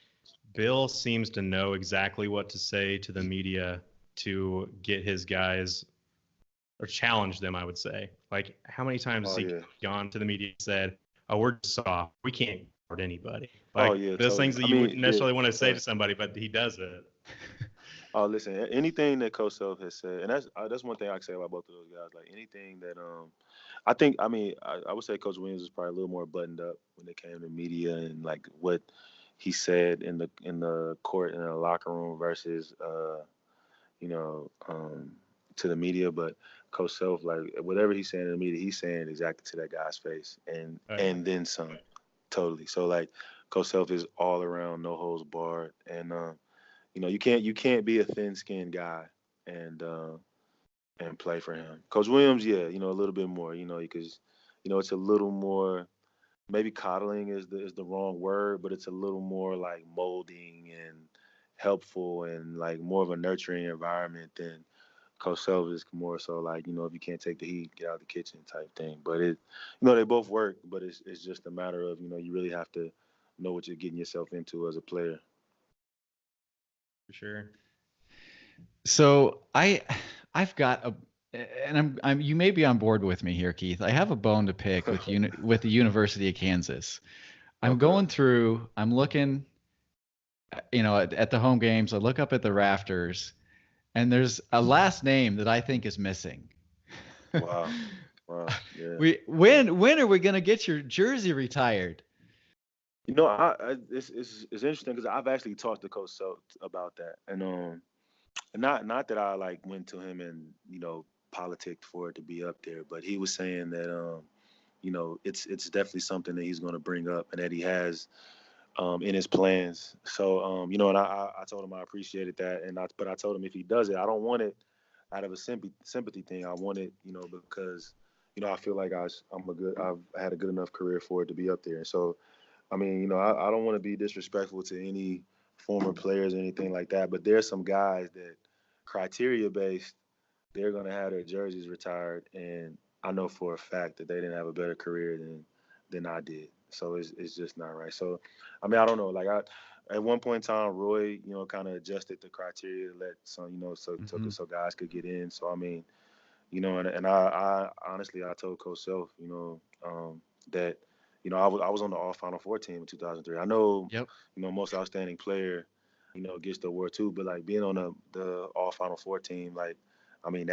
Bill seems to know exactly what to say to the media to get his guys or challenge them, I would say. Like, how many times has he gone to the media and said, oh, we're soft, we can't guard anybody? Like, those totally. Things that you wouldn't necessarily want to say to somebody, but he does it. Oh, listen, anything that Coach Self has said, and that's one thing I can say about both of those guys. Like, anything that I would say Coach Williams was probably a little more buttoned up when it came to media and like what he said in the court in the locker room versus you know, to the media. But Coach Self, like whatever he's saying in the media, he's saying exactly to that guy's face and then some. Totally. So like Coach Self is all around, no holds barred, and you know, you can't be a thin-skinned guy and play for him. Coach Williams, yeah, you know, a little bit more, you know, because you know it's a little more, maybe coddling is the wrong word, but it's a little more like molding and helpful and like more of a nurturing environment than Coach Self is more so like, you know, if you can't take the heat, get out of the kitchen type thing. But it, you know, they both work, but it's just a matter of, you know, you really have to know what you're getting yourself into as a player. For sure. So I've got and I'm you may be on board with me here, Keith. I have a bone to pick with the University of Kansas. I'm going through, I'm looking, you know, at the home games. I look up at the rafters, and there's a last name that I think is missing. Wow. Yeah. When are we gonna get your jersey retired? You know, it's interesting because I've actually talked to Coach Self about that, and not that I like went to him and, you know, politicked for it to be up there, but he was saying that you know, it's definitely something that he's going to bring up and that he has in his plans. So you know, and I told him I appreciated that, but I told him if he does it, I don't want it out of a sympathy thing. I want it, you know, because, you know, I feel like I've had a good enough career for it to be up there. And so, I mean, you know, I don't want to be disrespectful to any former players or anything like that, but there's some guys that criteria based, they're going to have their jerseys retired, and I know for a fact that they didn't have a better career than I did. So it's just not right. So, I mean, I don't know. Like at one point in time, Roy, you know, kind of adjusted the criteria to let some, you know, so guys could get in. So, I mean, you know, and I honestly, I told Coach Self, you know, that, you know, I was on the All Final Four team in 2003. I know, you know, most outstanding player, you know, gets the award too, but like being on the All Final Four team, like, I mean,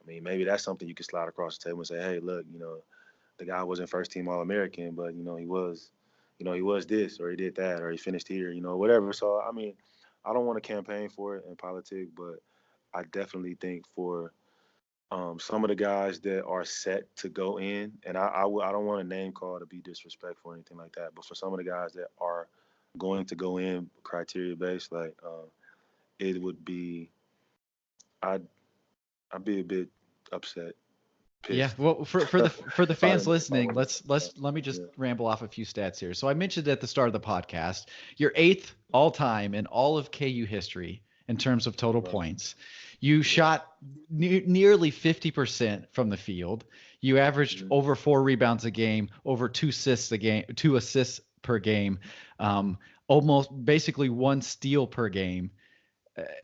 maybe that's something you could slide across the table and say, hey, look, you know, the guy wasn't first team All-American, but, you know, he was this, or he did that, or he finished here, you know, whatever. So, I mean, I don't want to campaign for it in politics, but I definitely think for some of the guys that are set to go in, and I don't want to name call to be disrespectful or anything like that, but for some of the guys that are going to go in criteria based, like it would be, I'd be a bit upset. Pissed. Yeah, well, for the fans listening, let me just ramble off a few stats here. So I mentioned at the start of the podcast, you're 8th all time in all of KU history in terms of total points. You shot nearly 50% from the field. You averaged over 4 rebounds a game, over 2 assists per game, almost basically 1 steal per game.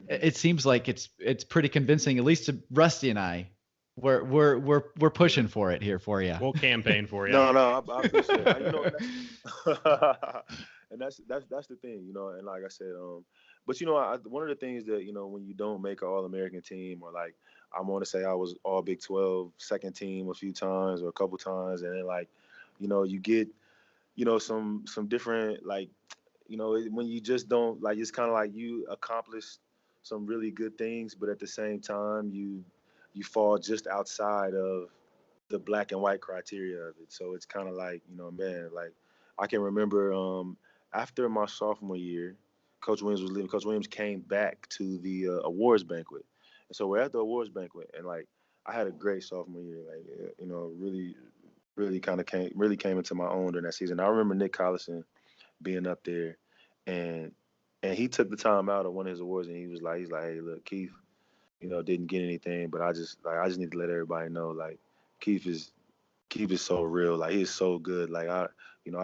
It seems like it's pretty convincing, at least to Rusty and I, we're pushing for it here for you. We'll campaign for you. No, I appreciate it. You know, and that's the thing, you know. And like I said, but you know, one of the things that, you know, when you don't make an All-American team, or like I want to say I was All Big 12 second team a few times or a couple times, and then like, you know, you get, you know, some different, like, you know, when you just don't, like, it's kind of like you accomplish some really good things, but at the same time you fall just outside of the black and white criteria of it. So it's kind of like, you know, man, like I can remember after my sophomore year, Coach Williams was leaving. Coach Williams came back to the awards banquet, and so we're at the awards banquet, and like I had a great sophomore year, like you know, really kind of came into my own during that season. I remember Nick Collison being up there, and he took the time out of one of his awards, and he's like, hey, look, Keith, you know, didn't get anything, but I just need to let everybody know, like, Keith is so real. Like, he is so good. Like, I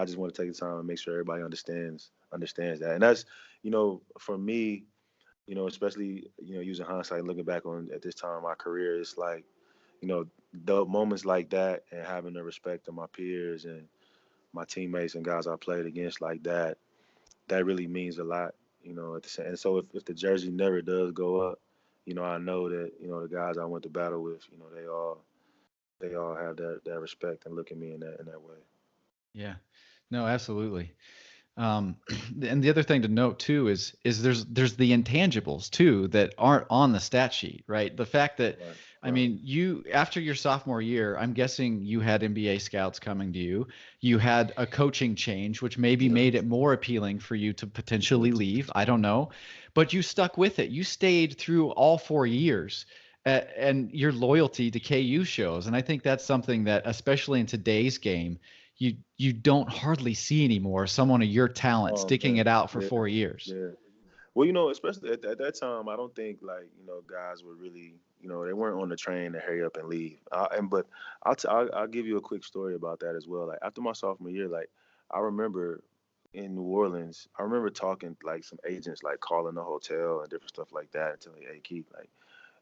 just want to take the time and make sure everybody understands that. And that's, you know, for me, you know, especially, you know, using hindsight, looking back on at this time in my career, it's like, you know, the moments like that and having the respect of my peers and my teammates and guys I played against like that, that really means a lot, you know, at the same. And so if the jersey never does go up, you know, I know that, you know, the guys I went to battle with, you know, they all have that respect and look at me in that way. Yeah. No, absolutely. And the other thing to note too is there's the intangibles too that aren't on the stat sheet, right? The fact that Right. I mean, you after your sophomore year, I'm guessing you had NBA scouts coming to you. You had a coaching change, which maybe Yeah. made it more appealing for you to potentially leave. I don't know, but you stuck with it. You stayed through all 4 years. And your loyalty to KU shows. And I think that's something that, especially in today's game, you don't hardly see anymore. Someone of your talent Oh sticking man. it out for Yeah. 4 years. Yeah. Well, you know, especially at that time, I don't think like, you know, guys were really, you know, they weren't on the train to hurry up and leave. But I'll give you a quick story about that as well. Like after my sophomore year, like I remember in New Orleans, I remember talking like some agents like calling the hotel and different stuff like that and telling, hey Keith, like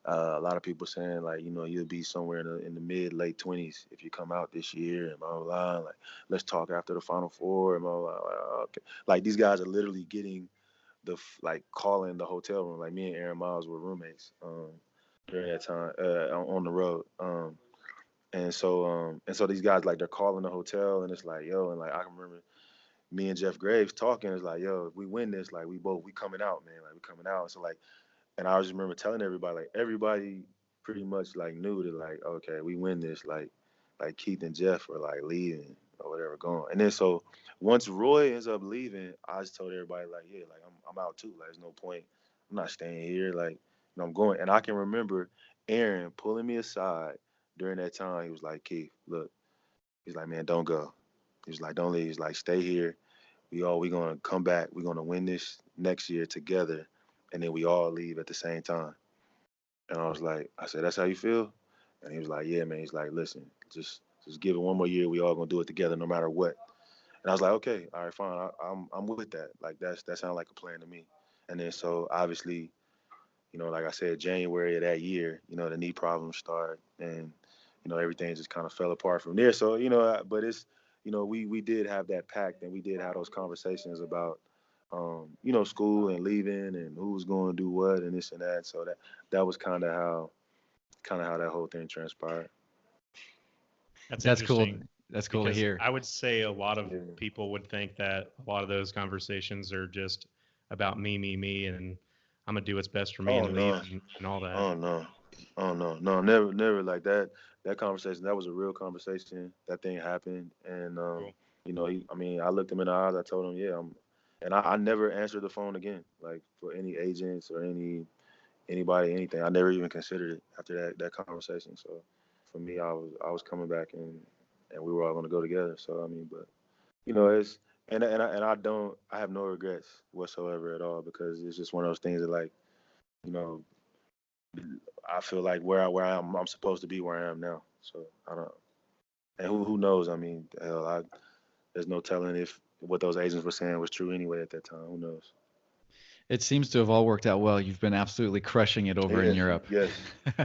a lot of people saying like, you know, you'll be somewhere in the mid late 20s if you come out this year and blah blah blah. Like let's talk after the Final Four and blah blah blah. Like, okay, like these guys are literally getting like calling the hotel room. Like me and Aaron Miles were roommates during that time on the road. And so these guys like they're calling the hotel and it's like yo, and like I can remember me and Jeff Graves talking. It's like yo, if we win this, like we coming out, man. Like we coming out. So like, and I just remember telling everybody, like everybody pretty much like knew that like okay, we win this, like Keith and Jeff are like leaving or whatever going. And then so once Roy ends up leaving, I just told everybody like yeah, like I'm out too. Like there's no point. I'm not staying here. Like you know I'm going. And I can remember Aaron pulling me aside during that time. He was like Keith, look. He's like man, don't go. He's like don't leave. He's like stay here. We gonna come back. We're gonna win this next year together, and then we all leave at the same time. And I was like, I said, that's how you feel? And he was like, yeah, man. He's like, listen, just give it one more year. We all gonna do it together, no matter what. And I was like, okay, all right, fine. I'm with that. Like that sounds like a plan to me. And then so obviously, you know, like I said, January of that year, you know, the knee problems start, and you know everything just kind of fell apart from there. So you know, but it's you know we did have that pact, and we did have those conversations about you know school and leaving and who's going to do what and this and that. So that was kind of how that whole thing transpired. That's cool. Interesting. That's cool to Because hear. I would say a lot of Yeah. people would think that a lot of those conversations are just about me, and I'm gonna do what's best for me Oh and leave no. and all that. Oh no. Oh no. Never like that. That conversation, that was a real conversation. That thing happened, and Cool. you know, I mean, I looked him in the eyes. I told him, yeah, and I never answered the phone again, like for any agents or anybody, anything. I never even considered it after that conversation. So for me, I was coming back, and we were all gonna go together. So I mean, but you know, it's and I have no regrets whatsoever at all because it's just one of those things that like, you know, I feel like where I am, I'm supposed to be where I am now. So I don't, and who knows? I mean, hell, there's no telling if what those agents were saying was true anyway at that time. Who knows? it seems to have all worked out well. You've been absolutely crushing it over in Europe. Yes,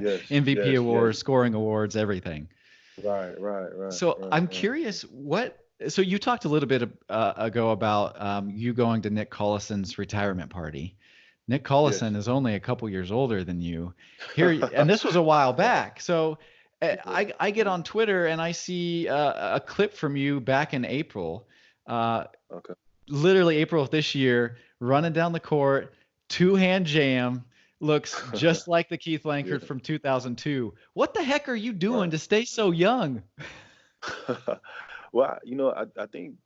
yes, MVP yes, awards, yes. scoring awards, everything. Right, right, right, So right, I'm right. curious, so you talked a little bit ago about you going to Nick Collison's retirement party. Nick Yes. Collison is only a couple years older than you here, and this was a while back. So Yeah. I get on Twitter and I see a clip from you back in April, uh, Okay. literally April of this year, running down the court, two-hand jam, looks just like the Keith Yeah. Langford from 2002. What the heck are you doing Right. to stay so young? Well, I think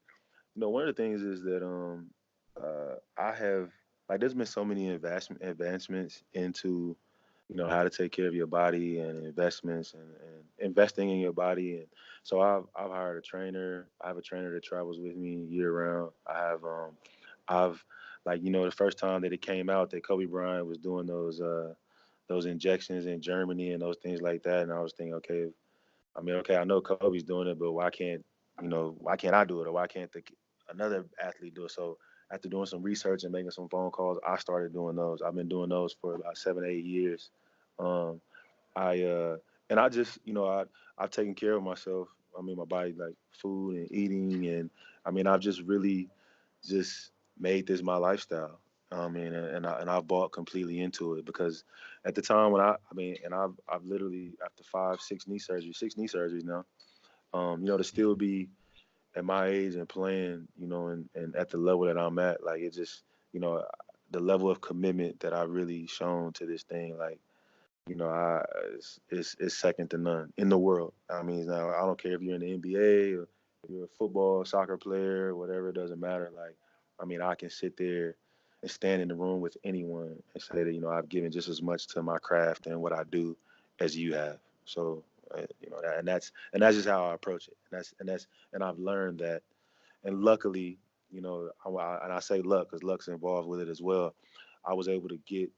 one of the things is that I have like there's been so many advancements into how to take care of your body and investments and investing in your body. And so I've hired a trainer. I have a trainer that travels with me year round. I've like the first time that it came out that Kobe Bryant was doing those injections in Germany and those things like that, and I was thinking, okay, I know Kobe's doing it, but why can't I do it, or why can't another athlete do it? So after doing some research and making some phone calls, I started doing those. I've been doing those for about 7, 8 years. Um, I and I just I've taken care of myself. My body, like food and eating, and I've just really just made this my lifestyle. I've bought completely into it because at the time when I've literally after six knee surgeries now, to still be at my age and playing, and at the level that I'm at, like it just, the level of commitment that I really shown to this thing, like, it's second to none in the world. Now I don't care if you're in the NBA or if you're a football, soccer player, whatever, it doesn't matter. Like, I can sit there and stand in the room with anyone and say that, I've given just as much to my craft and what I do as you have. So, and that's just how I approach it. And I've learned that. And luckily, and I say luck because luck's involved with it as well. I was able to get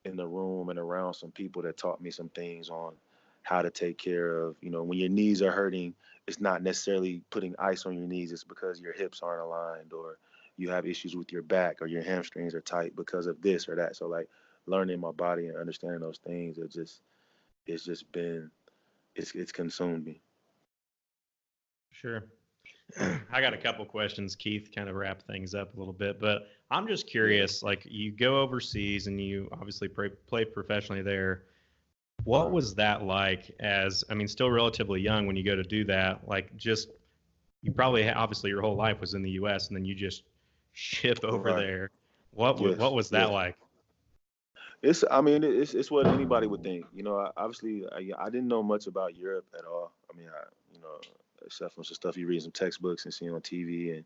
in the room and around some people that taught me some things on how to take care of, when your knees are hurting, it's not necessarily putting ice on your knees. It's because your hips aren't aligned, or you have issues with your back, or your hamstrings are tight because of this or that. So like learning my body and understanding those things, it's just been, it's consumed me. Sure. I got a couple questions, Keith, kind of wrap things up a little bit, but I'm just curious, like you go overseas and you obviously play professionally there. What was that like still relatively young when you go to do that? Like just, you probably, obviously your whole life was in the US and then you just ship over Right. there. What Yes. was that Yes. like? It's what anybody would think. Obviously, I didn't know much about Europe at all. Except from some stuff you read in some textbooks and see on TV. And,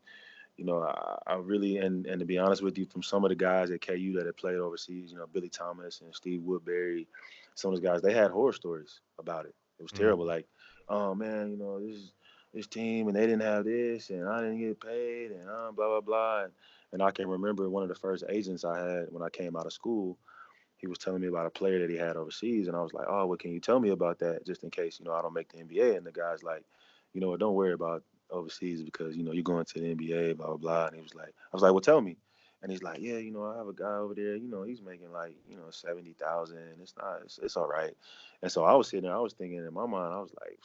I really, and to be honest with you, from some of the guys at KU that had played overseas, Billy Thomas and Steve Woodbury, some of those guys, they had horror stories about it. It was Mhm. terrible. Like, oh man, this team and they didn't have this and I didn't get paid and blah, blah, blah. And I can remember one of the first agents I had when I came out of school, he was telling me about a player that he had overseas, and I was like, "Oh, well, can you tell me about that, just in case I don't make the NBA?" And the guy's like, don't worry about overseas because you're going to the NBA, blah blah blah." And he was like, "I was like, well, tell me." And he's like, "Yeah, I have a guy over there. He's making like 70,000. It's not, it's all right." And so I was sitting there, I was thinking in my mind, I was like,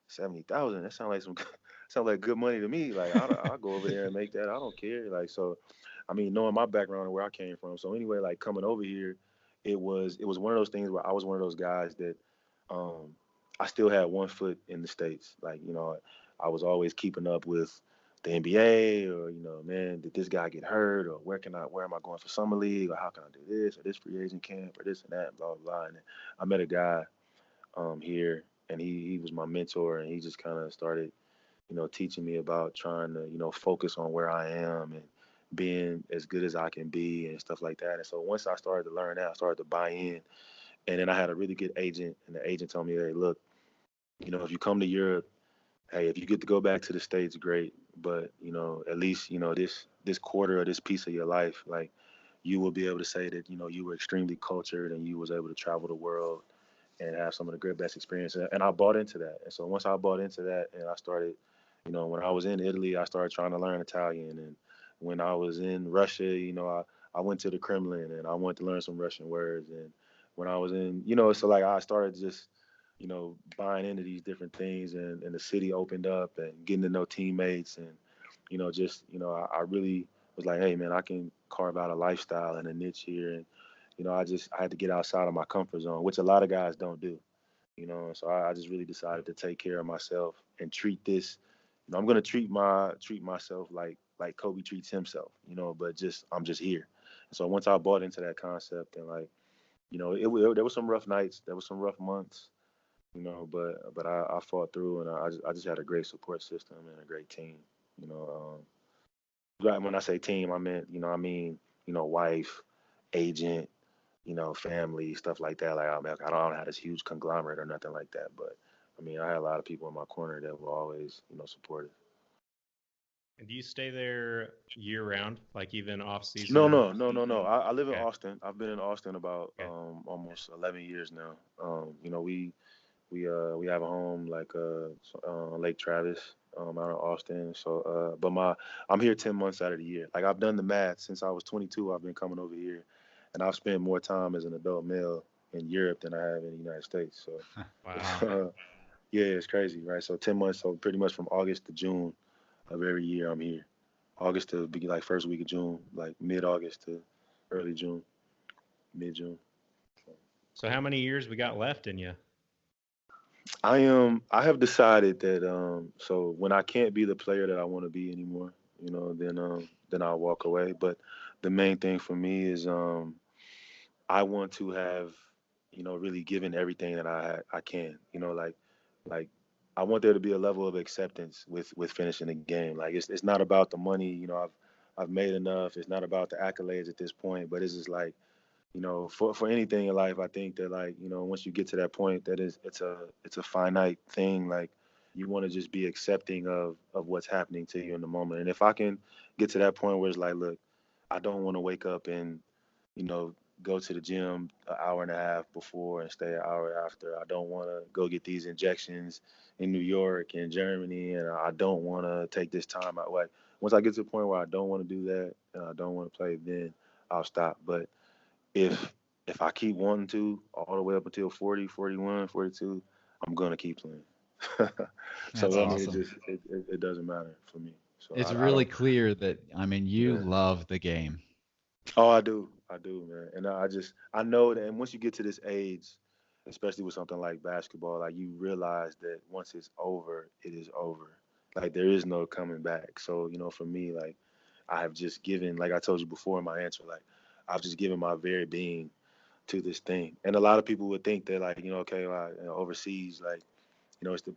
70,000. That sounds like sounds like good money to me. Like I'll go over there and make that. I don't care. Like so, knowing my background and where I came from. So anyway, like coming over here, it was one of those things where I was one of those guys that um, I still had one foot in the States. Like, I was always keeping up with the NBA, or, man, did this guy get hurt, or where am I going for summer league, or how can I do this, or this free agent camp, or this and that, blah, blah, blah. And I met a guy here, and he was my mentor, and he just kind of started, teaching me about trying to, focus on where I am and being as good as I can be and stuff like that. And so once I started to learn that, I started to buy in. And then I had a really good agent, and the agent told me, "Hey, look, if you come to Europe, hey, if you get to go back to the States, great. But, at least, this quarter or this piece of your life, like you will be able to say that, you were extremely cultured and you was able to travel the world and have some of the great best experiences." And I bought into that. And so once I bought into that and I started, when I was in Italy, I started trying to learn Italian. And when I was in Russia, I I went to the Kremlin and I wanted to learn some Russian words. And when I was in, so like I started just, buying into these different things, and the city opened up and getting to know teammates, and, I really was like, hey man, I can carve out a lifestyle and a niche here. And, I had to get outside of my comfort zone, which a lot of guys don't do. So I just really decided to take care of myself and treat this. I'm gonna treat myself like Kobe treats himself, but I'm just here. And so once I bought into that concept, and like, there was some rough nights, there was some rough months, but I fought through, and I just had a great support system and a great team. You know, right, when I say team, wife, agent, family, stuff like that. Like, I don't have this huge conglomerate or nothing like that, but I mean, I had a lot of people in my corner that were always, supportive. And do you stay there year round, like even off season? No. I live in Okay. Austin. I've been in Austin about Okay. almost 11 years now. We have a home like Lake Travis out in Austin. So I'm here 10 months out of the year. Like, I've done the math since I was 22. I've been coming over here, and I've spent more time as an adult male in Europe than I have in the United States. So Wow. yeah, it's crazy, right? So 10 months. So pretty much from August to June of every year I'm here. August to be like first week of June, like mid-August to early June, mid-June. So how many years we got left in you? I have decided that so when I can't be the player that I want to be anymore, then I'll walk away. But the main thing for me is I want to have, really given everything that I can. Like I want there to be a level of acceptance with finishing the game. Like, it's not about the money, I've made enough. It's not about the accolades at this point, but it's just like, for anything in life, I think that, like, once you get to that point, it's a finite thing. Like, you want to just be accepting of what's happening to you in the moment. And if I can get to that point where it's like, look, I don't want to wake up and, you know, go to the gym an hour and a half before and stay an hour after. I don't want to go get these injections in New York and Germany, and I don't want to take this time out. Like, once I get to the point where I don't want to do that and I don't want to play, then I'll stop. But if I keep wanting to all the way up until 40, 41, 42, I'm gonna keep playing. That's So I mean, awesome. it doesn't matter for me. So It's I really don't. clear that, I mean, you Yeah. love the game. Oh, I do, man. And I know that. And once you get to this age, especially with something like basketball, like, you realize that once it's over, it is over. Like, there is no coming back. So, for me, like, I have just given, like I told you before in my answer, like, I've just given my very being to this thing. And a lot of people would think that, like, okay, well, overseas, like,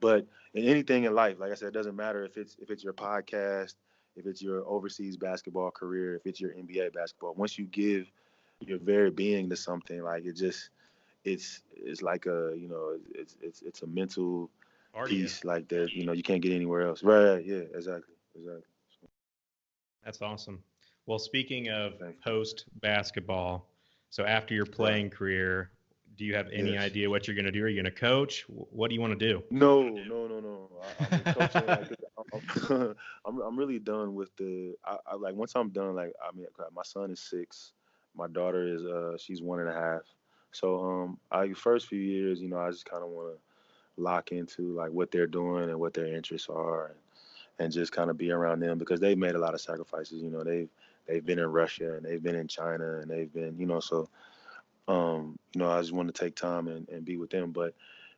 but in anything in life, like I said, it doesn't matter if it's your podcast, if it's your overseas basketball career, if it's your NBA basketball. Once you give your very being to something, like, it's like it's a mental Part of you. piece, like, that, you can't get anywhere else. Right, yeah, exactly. That's awesome. Well, speaking of Thank you. post basketball, so after your Right. playing career, do you have any Yes. idea what you're going to do? Are you going to coach? What do you want to do? No. I mean, coaching, like, 'cause I'm really done with I like, once I'm done, like, I mean, my son is 6, my daughter is she's 1.5. So I first few years, I just kind of want to lock into, like, what they're doing and what their interests are, and just kind of be around them, because they've made a lot of sacrifices. They've been in Russia, and they've been in China, and they've been, so I just want to take time and be with them. But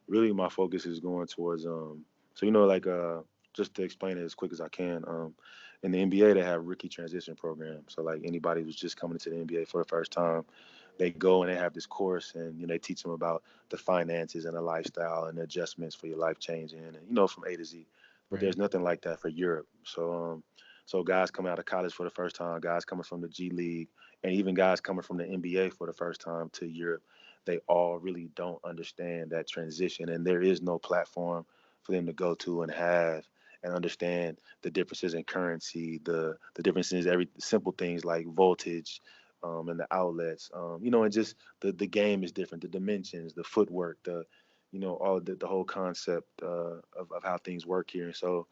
really, my focus is going towards so, like, just to explain it as quick as I can, in the NBA they have rookie transition programs. So, like, anybody who's just coming into the NBA for the first time, they go and they have this course, and they teach them about the finances and the lifestyle and the adjustments for your life changing, and from A to Z. But Right. there's nothing like that for Europe. So guys coming out of college for the first time, guys coming from the G League, and even guys coming from the NBA for the first time to Europe, they all really don't understand that transition, and there is no platform for them to go to and have and understand the differences in currency, the differences, every simple things like voltage, and the outlets, and just the game is different, the dimensions, the footwork, all the whole concept of how things work here. And so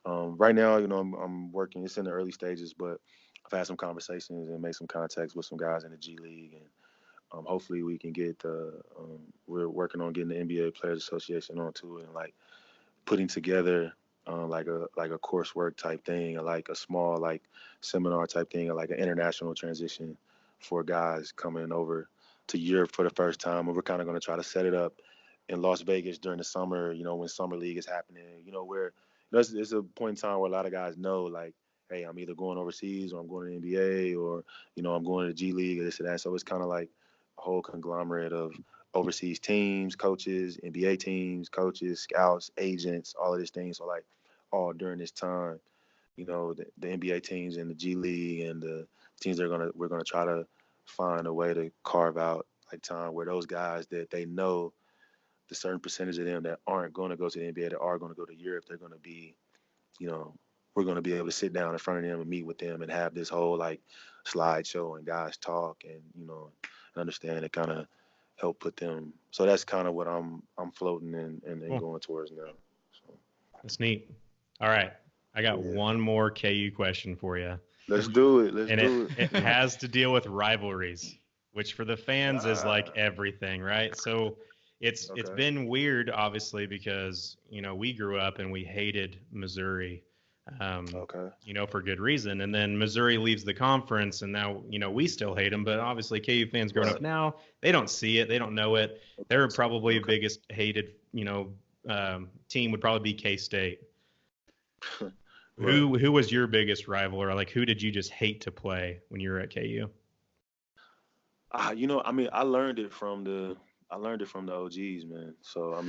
right now, I'm working. It's in the early stages, but I've had some conversations and made some contacts with some guys in the G League, and hopefully we can get. We're working on getting the NBA Players Association onto it, and like putting together like a coursework type thing, or like a small like seminar type thing, or like an international transition for guys coming over to Europe for the first time. And we're kind of going to try to set it up in Las Vegas during the summer, when Summer League is happening, where it's a point in time where a lot of guys know, like, hey, I'm either going overseas or I'm going to the NBA, or, I'm going to the G League or this or that. So it's kind of like a whole conglomerate of overseas teams, coaches, NBA teams, coaches, scouts, agents, all of these things. So like all during this time, the NBA teams and the G League and the teams we're gonna try to find a way to carve out like time where those guys that they know the certain percentage of them that aren't going to go to the NBA, that are going to go to Europe, they're going to be, we're going to be able to sit down in front of them and meet with them and have this whole like slideshow and guys talk and, and understand and kind of help put them. So that's kind of what I'm floating and Cool. going towards now. So. That's neat. All right. I got one more KU question for you. Let's do it. It has to deal with rivalries, which for the fans is like everything, right? So it's been weird, obviously, because, we grew up and we hated Missouri, for good reason. And then Missouri leaves the conference and now, we still hate them. But obviously KU fans growing up now, they don't see it. They don't know it. Their probably biggest hated, team would probably be K-State. Who was your biggest rival, or like who did you just hate to play when you were at KU? I learned it from the OGs, man. So I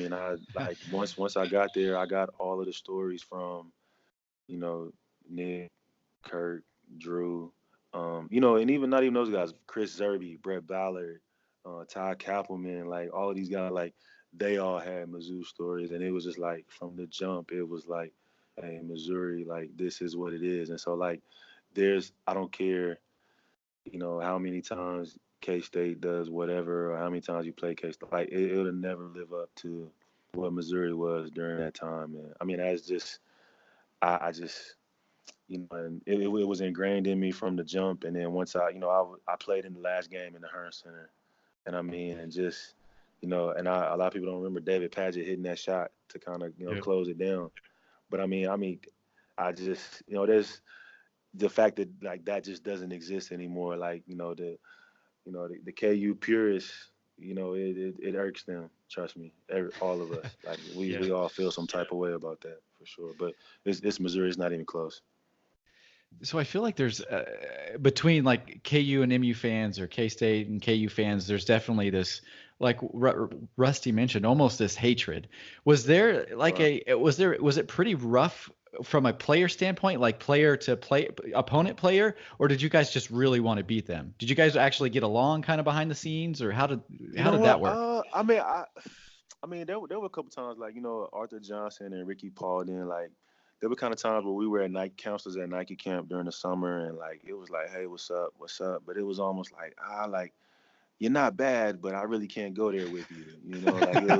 like once I got there, I got all of the stories from, Nick, Kirk, Drew, and even not even those guys, Chris Zerbe, Brett Ballard, Todd Kappelman, like all of these guys, like they all had Mizzou stories, and it was just like from the jump, it was like, hey, Missouri, like this is what it is. And so like I don't care, how many times K-State does whatever, or how many times you play K-State, like it'll never live up to what Missouri was during that time, man. That's just, I just, and it was ingrained in me from the jump. And then once I played in the last game in the Hearn Center, and and just, and a lot of people don't remember David Padgett hitting that shot to kind of, close it down. But I just, there's the fact that like that just doesn't exist anymore. Like, the KU purists, it irks them. Trust me, all of us. Like we all feel some type of way about that for sure. But it's Missouri. It's not even close. So I feel like there's between like KU and MU fans, or K-State and KU fans, there's definitely this, like Rusty mentioned, almost this hatred. Was there like was it pretty rough from a player standpoint, like player to opponent player, or did you guys just really want to beat them? Did you guys actually get along kind of behind the scenes, or how did that work? There were a couple times, like, Arthur Johnson and Ricky Paul, then like there were kind of times where we were at Nike counselors at Nike camp during the summer, and like it was like, hey, what's up? But it was almost like, like, you're not bad, but I really can't go there with you. Like it was,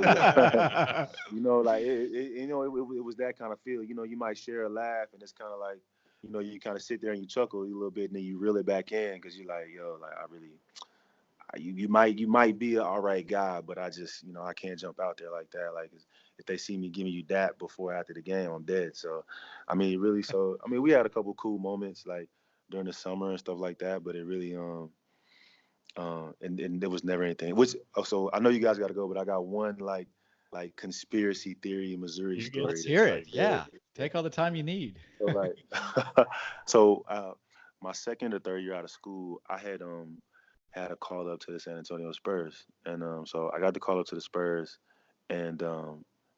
it was that kind of feel. You might share a laugh, and it's kind of like, you kind of sit there and you chuckle a little bit, and then you reel it back in because you're like, yo, like I really, you might be an all right guy, but I just, I can't jump out there like that. Like if they see me giving you that before after the game, I'm dead. So, we had a couple cool moments like during the summer and stuff like that, but it really, and there was never anything. So I know you guys got to go, but I got one like conspiracy theory Missouri story. Let's hear it. Yeah, take all the time you need. So my second or third year out of school, I had a call up to the San Antonio Spurs, and so I got the call up to the Spurs, and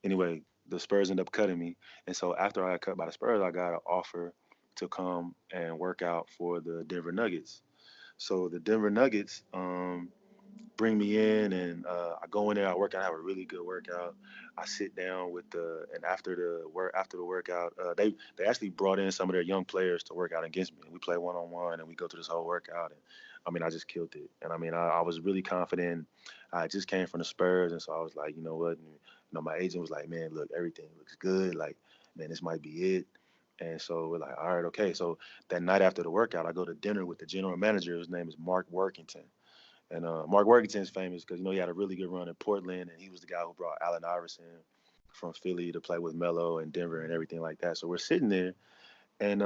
anyway, the Spurs ended up cutting me, and so after I got cut by the Spurs, I got an offer to come and work out for the Denver Nuggets. So the Denver Nuggets bring me in, and I go in there. I work out. I have a really good workout. I sit down and after the workout, they actually brought in some of their young players to work out against me. We play 1-on-1, and we go through this whole workout. And I just killed it. And I was really confident. I just came from the Spurs, and so I was like, you know what? And, my agent was like, man, look, everything looks good. Like, man, this might be it. And so we're like, all right, okay. So that night after the workout, I go to dinner with the general manager. His name is Mark Workington. And Mark Workington is famous because, he had a really good run in Portland, and he was the guy who brought Allen Iverson from Philly to play with Melo and Denver and everything like that. So we're sitting there, and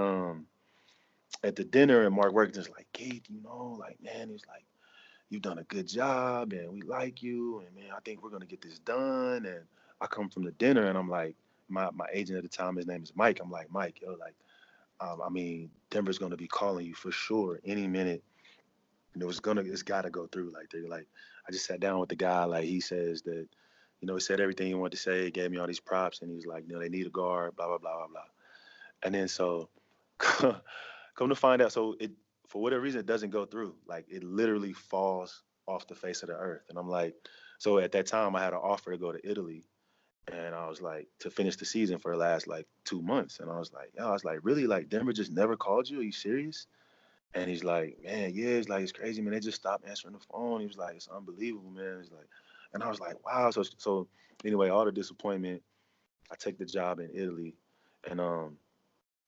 at the dinner, and Mark Workington's like, Keith, like, man, he's like, you've done a good job, and we like you, and man, I think we're gonna get this done. And I come from the dinner, and I'm like, my agent at the time, his name is Mike. I'm like, Mike, like, Denver's gonna be calling you for sure any minute. It's gotta go through. Like, I just sat down with the guy. Like, he says that, he said everything he wanted to say, gave me all these props, and he's like, they need a guard, blah blah blah blah blah. And then so, come to find out, so it, for whatever reason, it doesn't go through. Like, it literally falls off the face of the earth. And I'm like, so at that time, I had an offer to go to Italy, and I was like, to finish the season for the last like 2 months. And I was like, really? Like, Denver just never called you? Are you serious? And he's like, man, yeah. It's like, it's crazy, man. They just stopped answering the phone. He was like, it's unbelievable, man. It's like, and I was like, wow. So anyway, all the disappointment, I take the job in Italy, and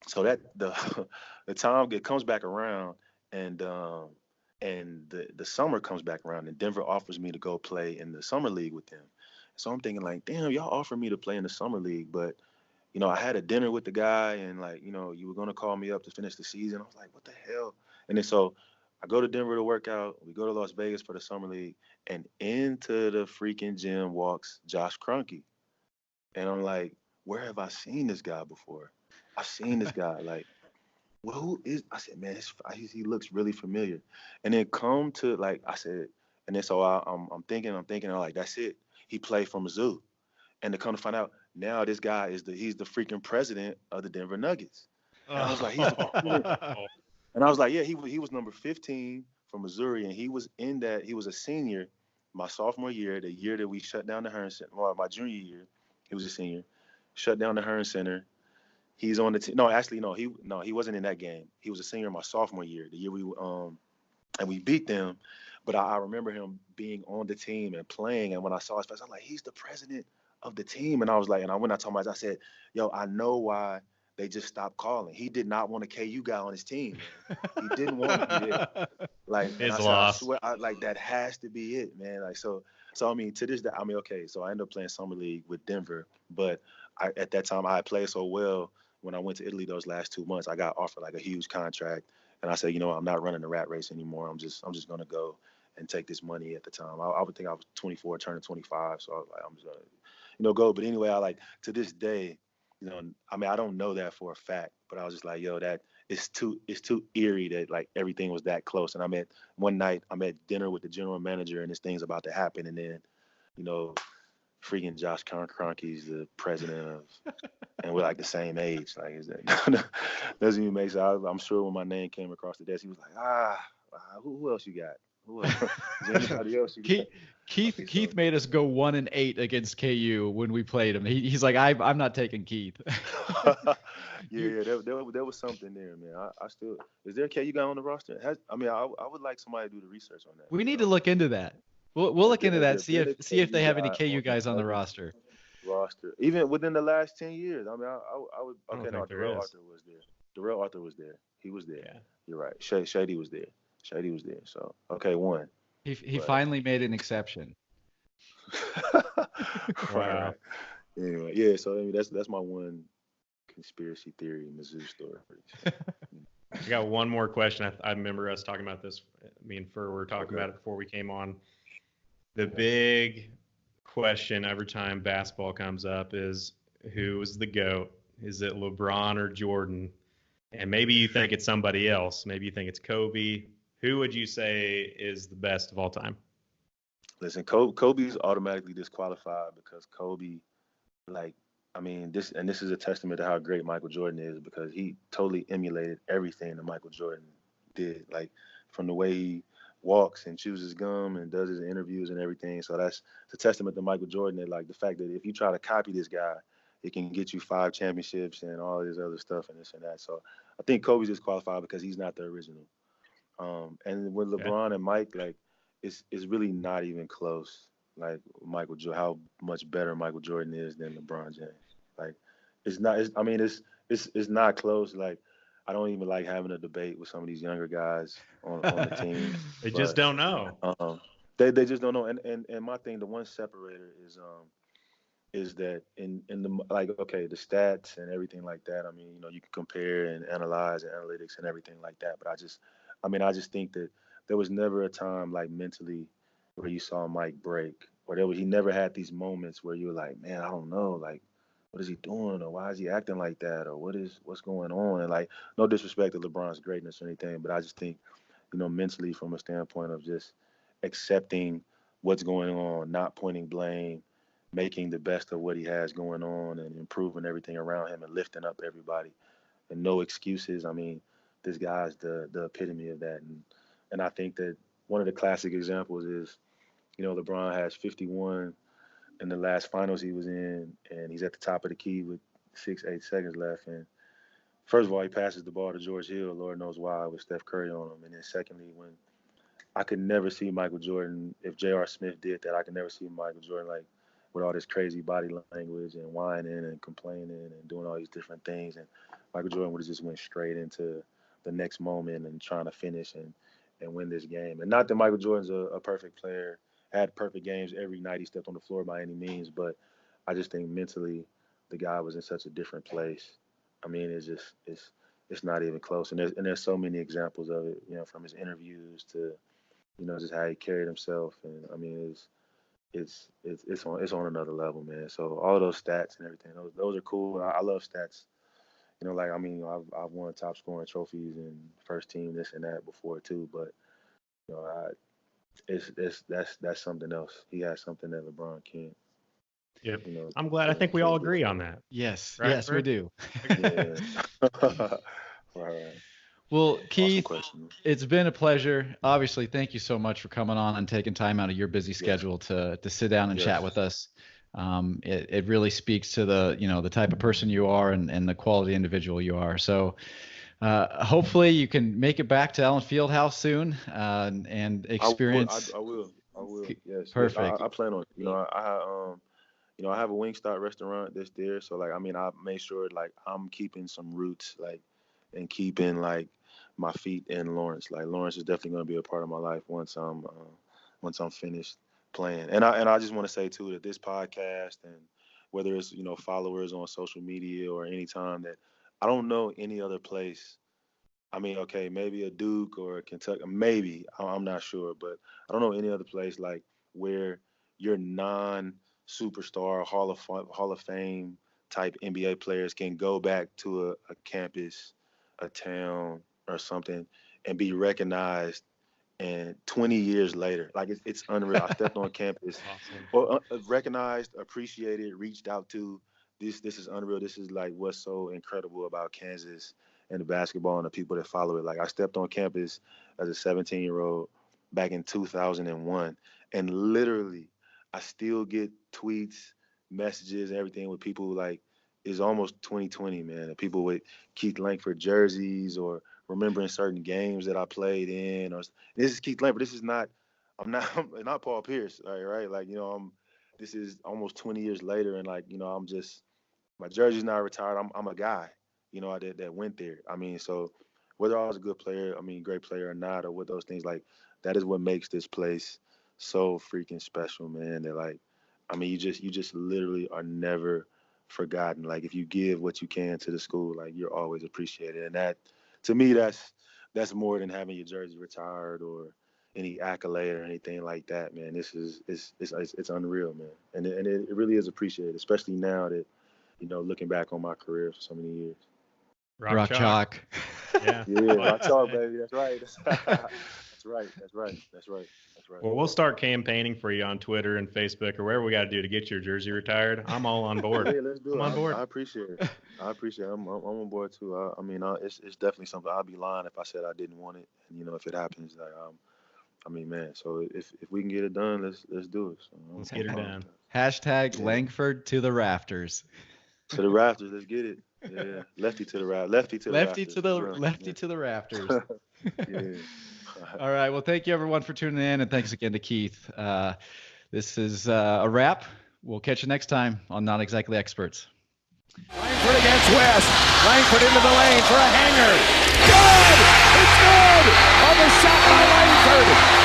so that the time it comes back around, and the summer comes back around, and Denver offers me to go play in the summer league with them. So I'm thinking like, damn, y'all offered me to play in the summer league, but I had a dinner with the guy, and like, you were gonna call me up to finish the season. I was like, what the hell? And then so I go to Denver to work out. We go to Las Vegas for the summer league, and into the freaking gym walks Josh Kroenke. And I'm like, where have I seen this guy before? I've seen this guy. Like, well, who is? I said, man, he looks really familiar. And then come to, like, I said, and then so I'm thinking, I'm like, that's it. He played for Mizzou. And to come to find out, now this guy he's the freaking president of the Denver Nuggets. And I was like, and I was like, yeah, he was number 15 from Missouri, and he was a senior my sophomore year, the year that we shut down the Hearn Center. Well, my junior year, he was a senior, shut down the Hearn Center. He's on the team. No, actually, he wasn't in that game. He was a senior my sophomore year, the year and we beat them. But I remember him being on the team and playing. And when I saw his face, I was like, he's the president of the team. And I was like, and when I told him, I said, yo, I know why they just stopped calling. He did not want a KU guy on his team, man. He didn't want to be there. Like, His I swear, like, that has to be it, man. Like, so I mean, to this day, I mean, okay, so I ended up playing summer league with Denver, but at that time I had played so well. When I went to Italy those last 2 months, I got offered like a huge contract, and I said, I'm not running the rat race anymore. I'm just gonna go and take this money. At the time, I would think I was 24, turning 25, so I was like, I'm just gonna, go. But anyway, I like, to this day, I mean, I don't know that for a fact, but I was just like, yo, that it's too eerie that like everything was that close. And one night I'm at dinner with the general manager, and this thing's about to happen, and then, freaking Josh Kroenke's the president of, and we're like the same age. Like, is that doesn't even make sense. I'm sure when my name came across the desk, he was like, who else you got? Who else? Is there anybody else you got? Keith made us go 1-8 against KU when we played him. He's like, I'm not taking Keith. Yeah, there was something there, man. I still, is there a KU guy on the roster? I would like somebody to do the research on that. We need to look into that. We'll look into that. See if they have any KU guys on the roster. Even within the last 10 years. I mean, I would. Okay, no, Darrell Arthur was there. Darrell Arthur was there. He was there. Yeah. You're right. Shady was there. So okay, one. He finally made an exception. Wow. Anyway, yeah. So I mean, that's my one conspiracy theory Mizzou story. I got one more question. I remember us talking about this. Me and Fur were talking about it before we came on. The big question every time basketball comes up is, who is the GOAT? Is it LeBron or Jordan? And maybe you think it's somebody else. Maybe you think it's Kobe. Who would you say is the best of all time? Listen, Kobe's automatically disqualified because Kobe, like, I mean, this is a testament to how great Michael Jordan is, because he totally emulated everything that Michael Jordan did, like from the way he walks and chews his gum and does his interviews and everything. So it's a testament to Michael Jordan, that like the fact that if you try to copy this guy, it can get you 5 championships and all this other stuff and this and that. So I think Kobe's disqualified because he's not the original. And with LeBron and Mike, like, it's really not even close. Like how much better Michael Jordan is than LeBron James. Like, it's not. I mean, it's not close. Like, I don't even like having a debate with some of these younger guys on the team. They just don't know. They just don't know. And my thing, the one separator is that in the, like, okay, the stats and everything like that. I mean, you can compare and analyze and analytics and everything like that. But I just think that there was never a time, like, mentally where you saw Mike break, or he never had these moments where you were like, man, I don't know, like, what is he doing, or why is he acting like that, or what's going on? And, like, no disrespect to LeBron's greatness or anything, but I just think, mentally, from a standpoint of just accepting what's going on, not pointing blame, making the best of what he has going on, and improving everything around him and lifting up everybody, and no excuses. I mean, this guy's the epitome of that. And I think that one of the classic examples is, LeBron has 51 in the last finals he was in, and he's at the top of the key with 6-8 seconds left. And first of all, he passes the ball to George Hill, Lord knows why, with Steph Curry on him. And then secondly, when I could never see Michael Jordan, if J.R. Smith did that, I could never see Michael Jordan, like, with all this crazy body language and whining and complaining and doing all these different things. And Michael Jordan would have just went straight into the next moment and trying to finish and win this game. And not that Michael Jordan's a perfect player, had perfect games every night he stepped on the floor by any means, but I just think mentally the guy was in such a different place. I mean, it's not even close. And there's so many examples of it, from his interviews to, just how he carried himself. And I mean, it's on another level, man. So all those stats and everything, those are cool. I love stats. Like, I mean, I've won top scoring trophies and first team this and that before too, but that's something else. He has something that LeBron can't. Yeah, I'm glad. I think we all agree on that. Yes, right, yes, we do. Yeah. Right. Well, Keith, Awesome, it's been a pleasure. Obviously, thank you so much for coming on and taking time out of your busy schedule to sit down and chat with us. It really speaks to the type of person you are and the quality individual you are. So hopefully you can make it back to Allen Fieldhouse soon and experience. I will. Yes. Perfect. I plan on it. I have a Wingstop restaurant that's there. So, like, I mean, I made sure, like, I'm keeping some roots, like, and keeping, like, my feet in Lawrence. Like, Lawrence is definitely going to be a part of my life once I'm finished playing. And I just want to say too that this podcast, and whether it's followers on social media or anytime, that I don't know any other place. I mean, okay, maybe a Duke or a Kentucky, maybe, I'm not sure, but I don't know any other place, like, where your non-superstar Hall of Fame type NBA players can go back to a campus, a town, or something, and be recognized. And 20 years later, like, it's unreal. I stepped on campus, Awesome. recognized, appreciated, reached out to. This is unreal. This is, like, what's so incredible about Kansas and the basketball and the people that follow it. Like, I stepped on campus as a 17-year-old back in 2001, and literally I still get tweets, messages, and everything with people, like, it's almost 2020, man. And people with Keith Langford jerseys, or remembering certain games that I played in. Or this is Keith Langford. This is not. I'm not Paul Pierce, right? Like, this is almost 20 years later, and, like, I'm just, my jersey's not retired. I'm a guy, that went there. I mean, so whether I was a good player, I mean, great player or not, or what those things, like, that is what makes this place so freaking special, man. That, like, I mean, you just literally are never forgotten. Like, if you give what you can to the school, like, you're always appreciated. And that, to me, that's more than having your jersey retired or any accolade or anything like that, man. This is it's unreal, man. And it really is appreciated, especially now that, looking back on my career for so many years. Rock chalk. Yeah. Yeah, rock chalk, baby. That's right. That's right. Well, we'll start campaigning for you on Twitter and Facebook or wherever we got to do to get your jersey retired. I'm all on board. Hey, let's do it. I'm on board. I appreciate it. I'm on board too. I mean, it's definitely something. I'd be lying if I said I didn't want it. And, if it happens, like, I mean, man. So if we can get it done, let's do it. So, Let's get it done. Hashtag Langford to the rafters. To the rafters. Let's get it. Yeah. Lefty to the rafters. Lefty to the rafters. Yeah. All right. Well, thank you everyone for tuning in, and thanks again to Keith. This is a wrap. We'll catch you next time on Not Exactly Experts. Langford against West. Langford into the lane for a hanger. Good! It's good! On the shot by Langford.